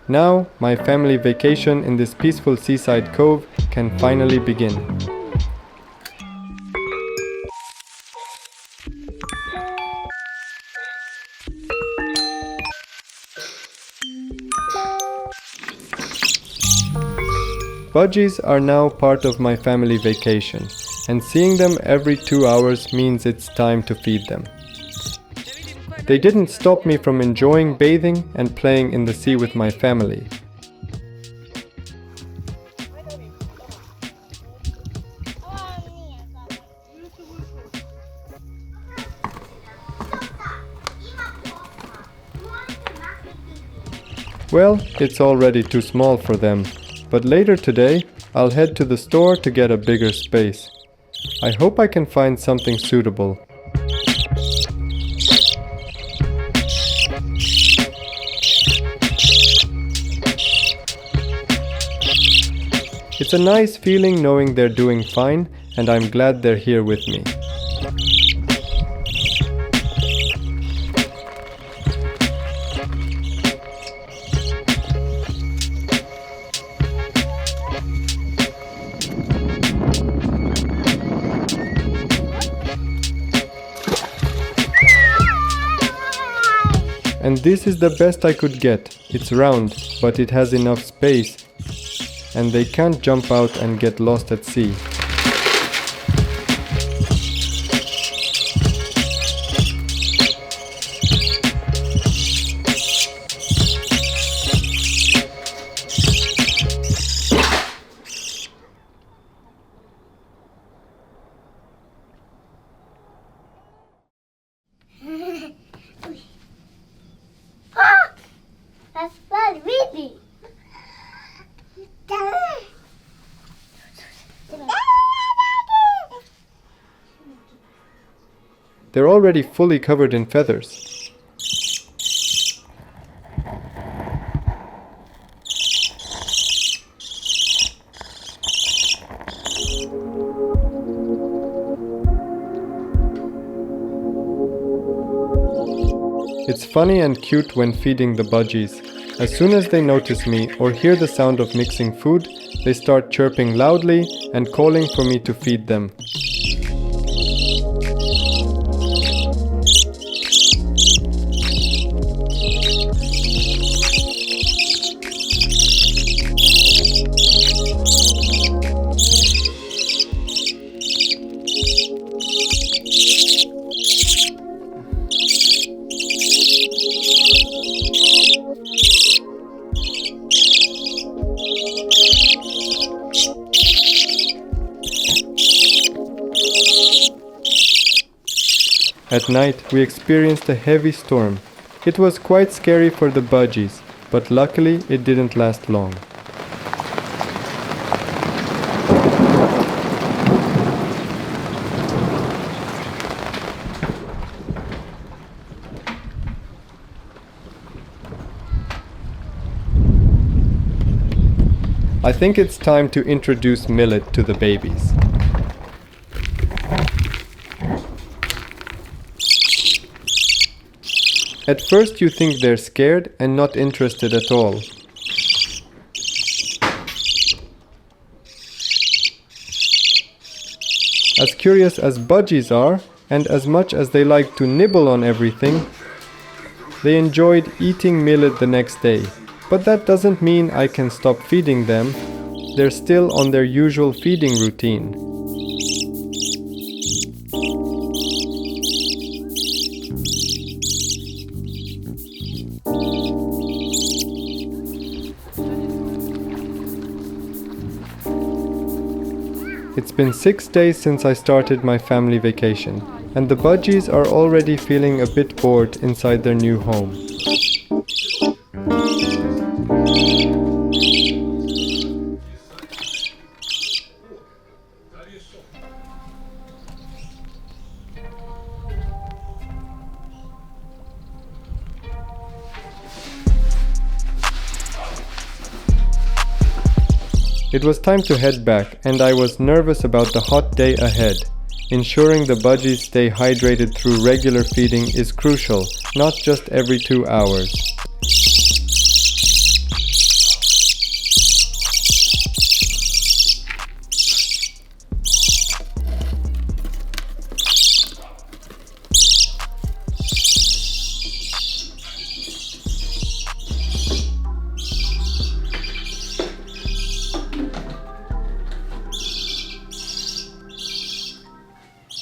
Now, my family vacation in this peaceful seaside cove can finally begin. Budgies are now part of my family vacation, and seeing them every 2 hours means it's time to feed them. They didn't stop me from enjoying bathing and playing in the sea with my family. Well, it's already too small for them, but later today I'll head to the store to get a bigger space. I hope I can find something suitable. It's a nice feeling knowing they're doing fine, and I'm glad they're here with me. And this is the best I could get. It's round, but it has enough space, and they can't jump out and get lost at sea. They're already fully covered in feathers. It's funny and cute when feeding the budgies. As soon as they notice me or hear the sound of mixing food, they start chirping loudly and calling for me to feed them. At night, we experienced a heavy storm. It was quite scary for the budgies, but luckily it didn't last long. I think it's time to introduce Millet to the babies. At first you think they're scared and not interested at all. As curious as budgies are, and as much as they like to nibble on everything, they enjoyed eating millet the next day. But that doesn't mean I can stop feeding them. They're still on their usual feeding routine. It's been 6 days since I started my family vacation, and the budgies are already feeling a bit bored inside their new home. It was time to head back, and I was nervous about the hot day ahead. Ensuring the budgies stay hydrated through regular feeding is crucial, not just every 2 hours.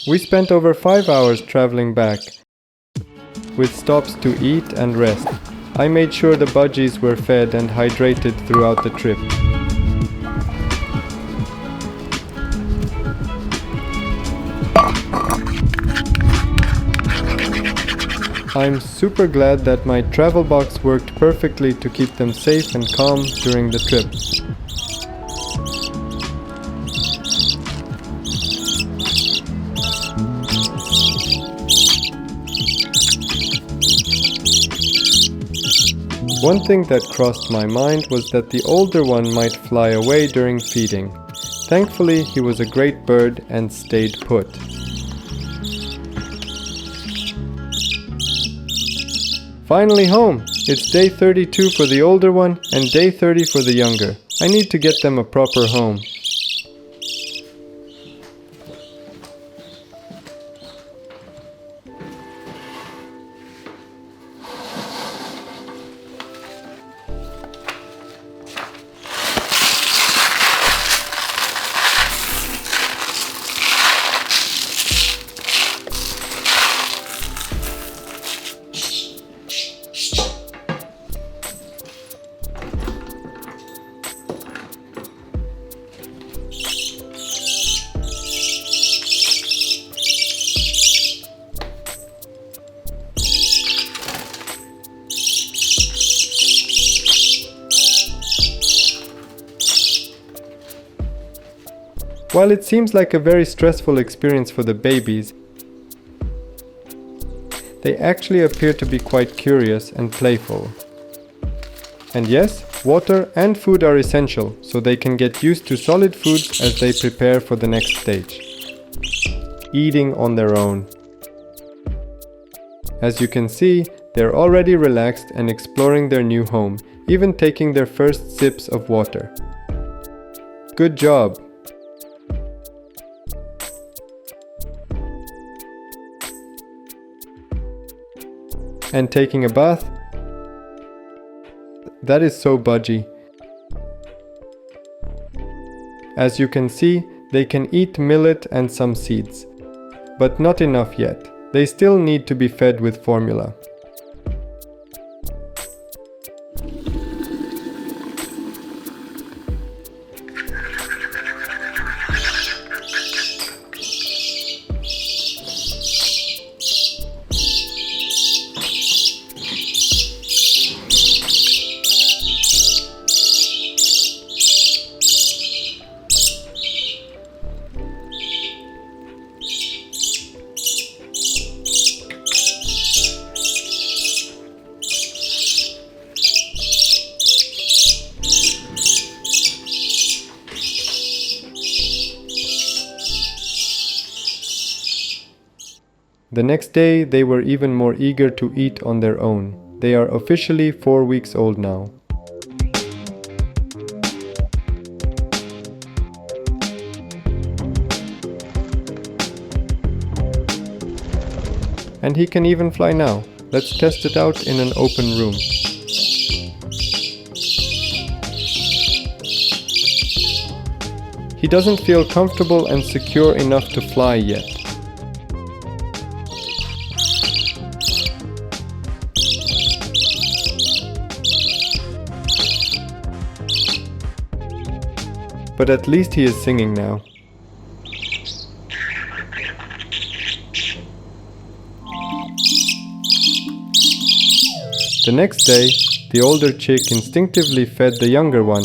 We spent over 5 hours traveling back, with stops to eat and rest. I made sure the budgies were fed and hydrated throughout the trip. I'm super glad that my travel box worked perfectly to keep them safe and calm during the trip. One thing that crossed my mind was that the older one might fly away during feeding. Thankfully, he was a great bird and stayed put. Finally home! It's day 32 for the older one and day 30 for the younger. I need to get them a proper home. While it seems like a very stressful experience for the babies, They actually appear to be quite curious and playful. And yes, water and food are essential, so they can get used to solid foods as they prepare for the next stage. Eating on their own. As you can see, they're already relaxed and exploring their new home, even taking their first sips of water. Good job! And taking a bath? That is so Budgie. As you can see, they can eat millet and some seeds. But not enough yet. They still need to be fed with formula. The next day, they were even more eager to eat on their own. They are officially 4 weeks old now. And he can even fly now. Let's test it out in an open room. He doesn't feel comfortable and secure enough to fly yet. But at least he is singing now. The next day, the older chick instinctively fed the younger one,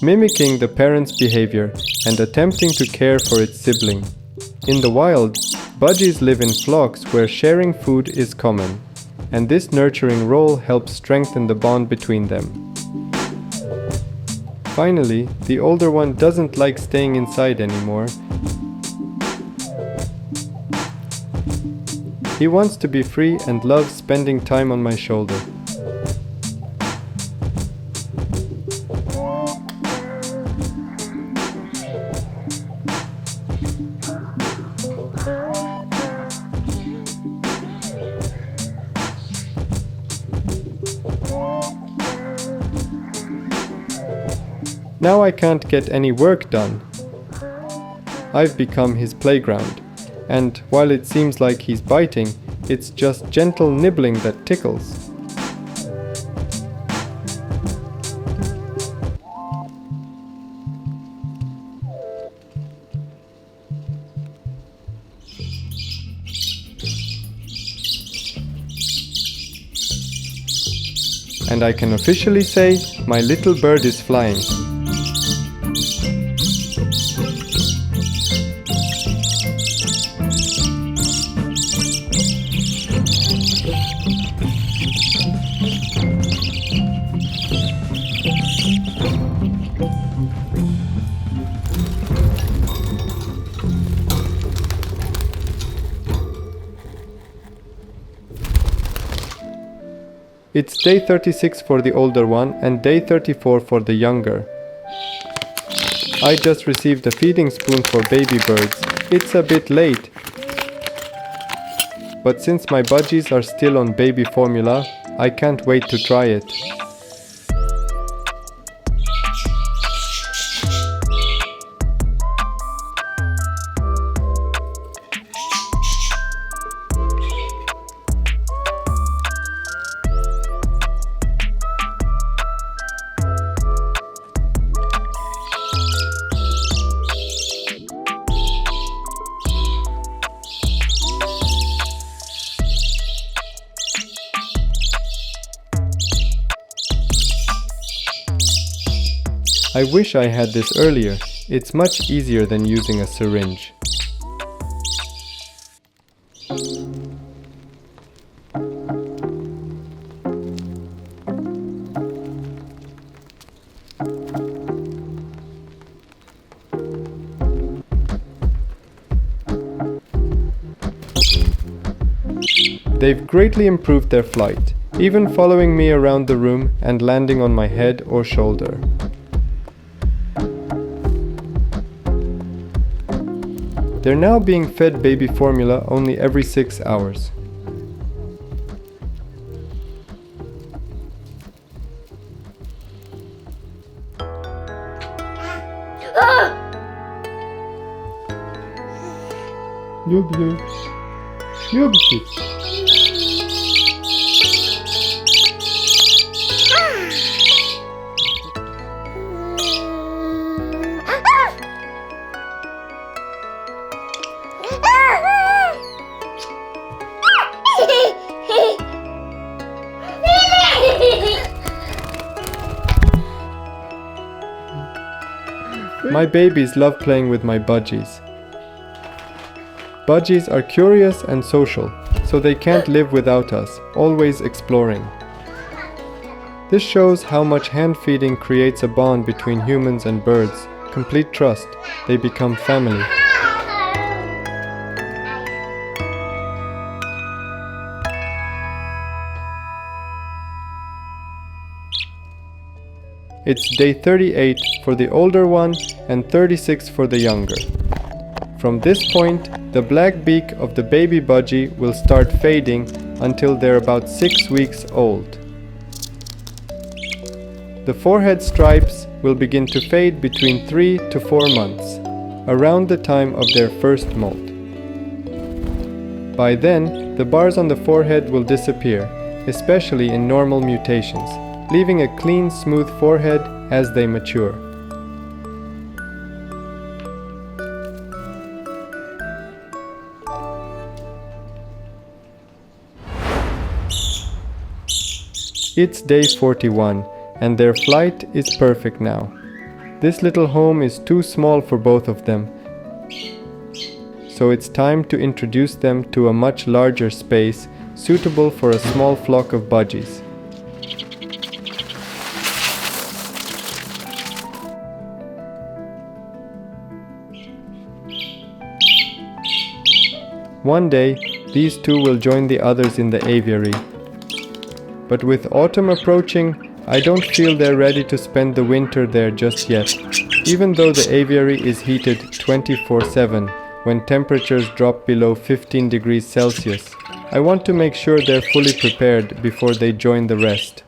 mimicking the parent's behavior and attempting to care for its sibling. In the wild, budgies live in flocks where sharing food is common, and this nurturing role helps strengthen the bond between them. Finally, the older one doesn't like staying inside anymore. He wants to be free and loves spending time on my shoulder. Now I can't get any work done. I've become his playground, and while it seems like he's biting, it's just gentle nibbling that tickles. And I can officially say, my little bird is flying. It's day 36 for the older one and day 34 for the younger. I just received a feeding spoon for baby birds. It's a bit late. But since my budgies are still on baby formula, I can't wait to try it. I wish I had this earlier. It's much easier than using a syringe. They've greatly improved their flight, even following me around the room and landing on my head or shoulder. They're now being fed baby formula only every 6 hours. Люблю. Любите. My babies love playing with my budgies. Budgies are curious and social, so they can't live without us, always exploring. This shows how much hand feeding creates a bond between humans and birds, complete trust. They become family. It's day 38 for the older one and 36 for the younger. From this point, the black beak of the baby budgie will start fading until they're about 6 weeks old. The forehead stripes will begin to fade between 3 to 4 months, around the time of their first molt. By then, the bars on the forehead will disappear, especially in normal mutations, leaving a clean, smooth forehead as they mature. It's day 41, and their flight is perfect now. This little home is too small for both of them, so it's time to introduce them to a much larger space suitable for a small flock of budgies. One day, these two will join the others in the aviary. But with autumn approaching, I don't feel they're ready to spend the winter there just yet, even though the aviary is heated 24/7 when temperatures drop below 15 degrees Celsius. I want to make sure they're fully prepared before they join the rest.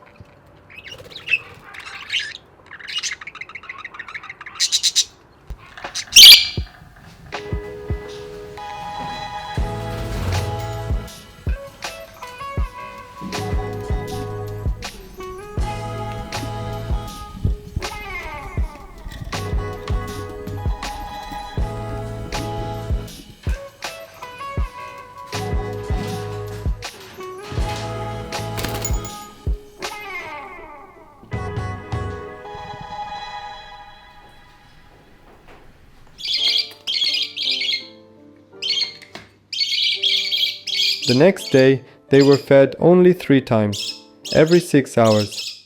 The next day, they were fed only 3 times, every 6 hours.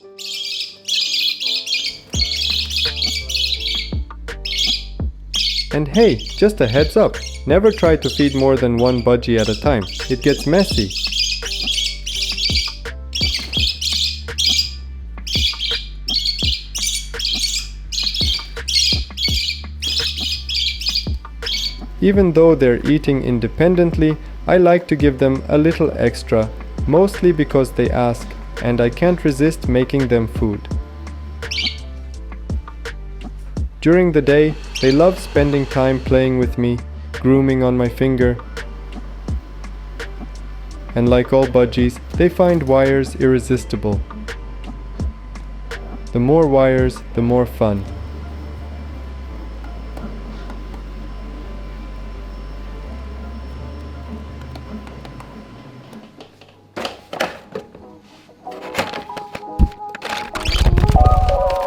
And hey, just a heads up, never try to feed more than one budgie at a time. It gets messy. Even though they're eating independently, I like to give them a little extra, mostly because they ask, and I can't resist making them food. During the day, they love spending time playing with me, grooming on my finger. And like all budgies, they find wires irresistible. The more wires, the more fun.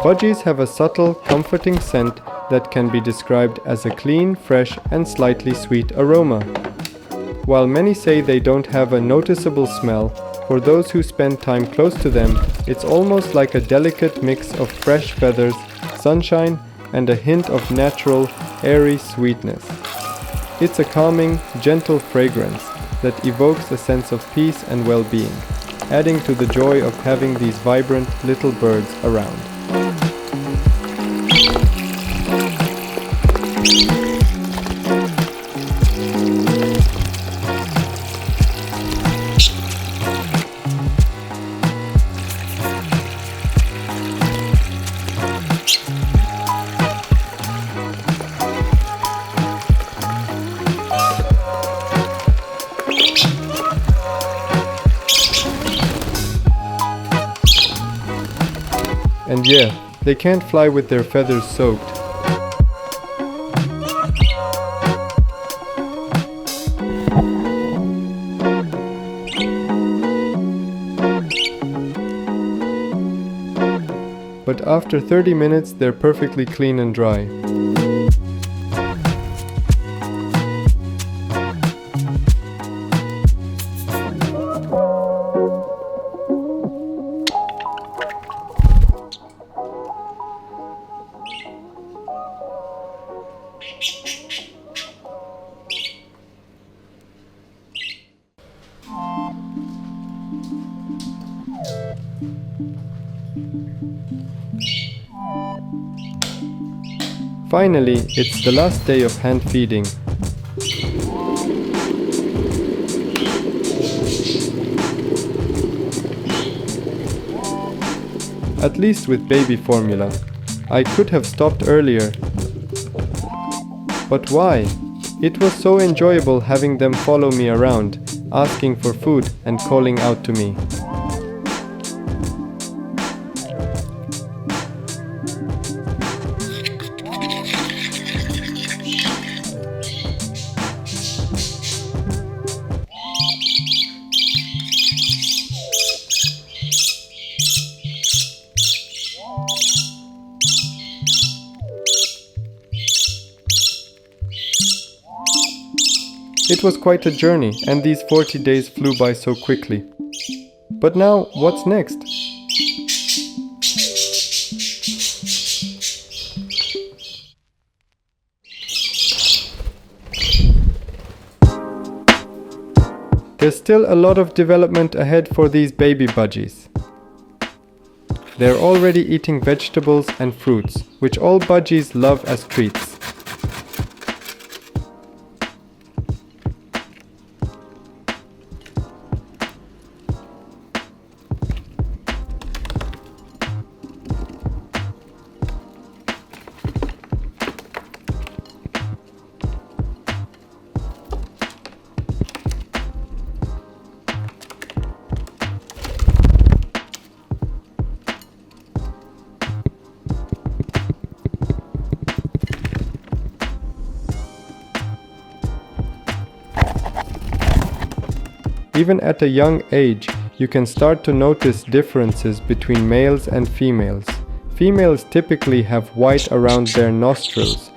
Budgies have a subtle, comforting scent that can be described as a clean, fresh, and slightly sweet aroma. While many say they don't have a noticeable smell, for those who spend time close to them, it's almost like a delicate mix of fresh feathers, sunshine, and a hint of natural, airy sweetness. It's a calming, gentle fragrance that evokes a sense of peace and well-being, adding to the joy of having these vibrant little birds around. And yeah, they can't fly with their feathers soaked. But after 30 minutes, they're perfectly clean and dry. Finally, it's the last day of hand feeding. At least with baby formula. I could have stopped earlier. But why? It was so enjoyable having them follow me around, asking for food and calling out to me. It was quite a journey, and these 40 days flew by so quickly. But now, what's next? There's still a lot of development ahead for these baby budgies. They're already eating vegetables and fruits, which all budgies love as treats. Even at a young age, you can start to notice differences between males and females. Females typically have white around their nostrils,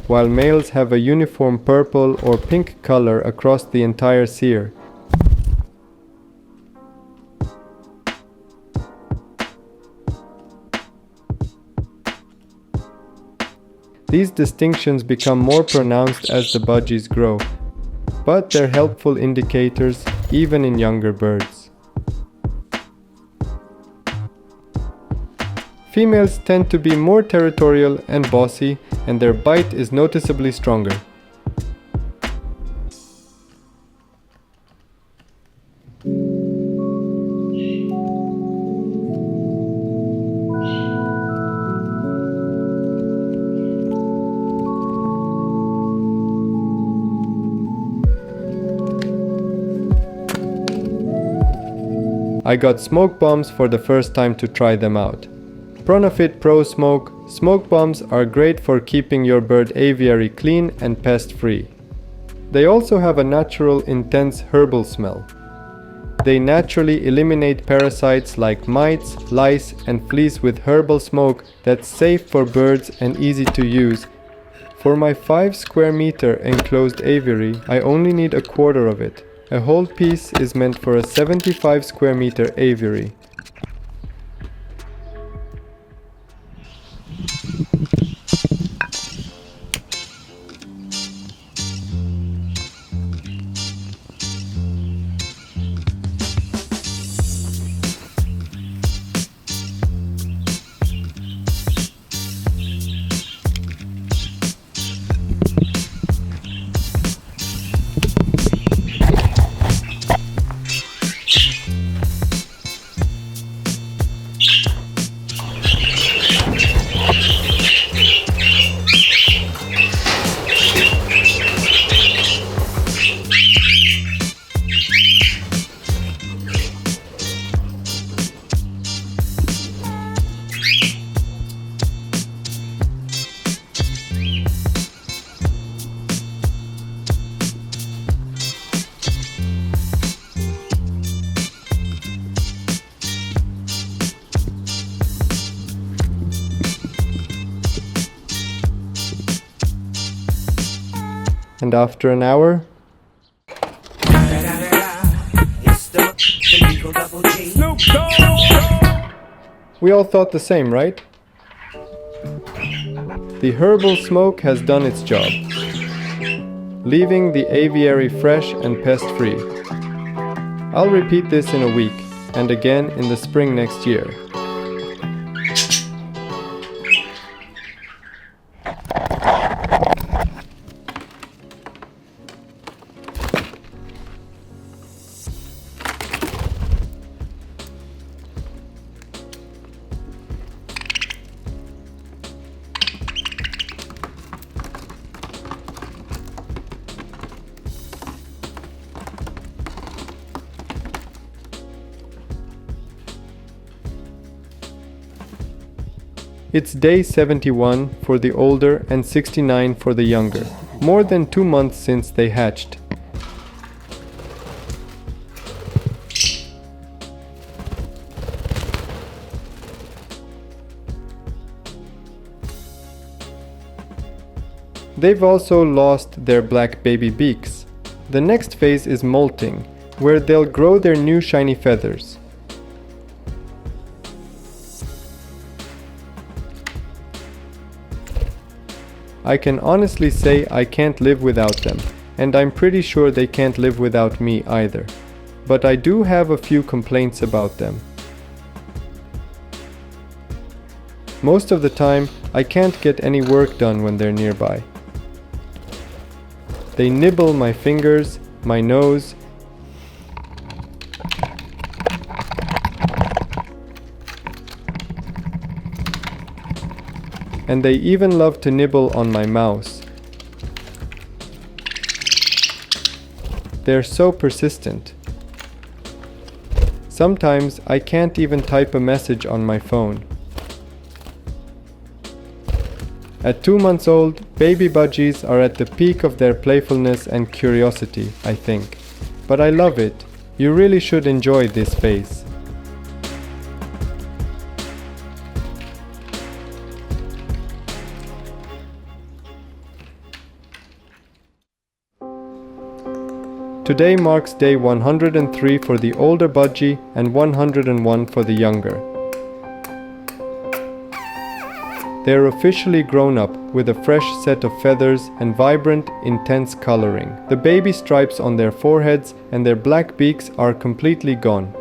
while males have a uniform purple or pink color across the entire cere. These distinctions become more pronounced as the budgies grow, but they're helpful indicators even in younger birds. Females tend to be more territorial and bossy, and their bite is noticeably stronger. I got smoke bombs for the first time to try them out. Pronafit Pro smoke bombs are great for keeping your bird aviary clean and pest free. They also have a natural intense herbal smell. They naturally eliminate parasites like mites, lice and fleas with herbal smoke that's safe for birds and easy to use. For my 5 square meter enclosed aviary, I only need a quarter of it. A whole piece is meant for a 75 square meter aviary. And after an hour, we all thought the same, right? The herbal smoke has done its job, leaving the aviary fresh and pest-free. I'll repeat this in a week, and again in the spring next year. It's day 71 for the older and 69 for the younger, more than 2 months since they hatched. They've also lost their black baby beaks. The next phase is molting, where they'll grow their new shiny feathers. I can honestly say I can't live without them, and I'm pretty sure they can't live without me either. But I do have a few complaints about them. Most of the time, I can't get any work done when they're nearby. They nibble my fingers, my nose, and they even love to nibble on my mouse. They're so persistent. Sometimes I can't even type a message on my phone. At 2 months old, baby budgies are at the peak of their playfulness and curiosity, I think. But I love it. You really should enjoy this phase. Today marks day 103 for the older budgie and 101 for the younger. They are officially grown up with a fresh set of feathers and vibrant, intense coloring. The baby stripes on their foreheads and their black beaks are completely gone.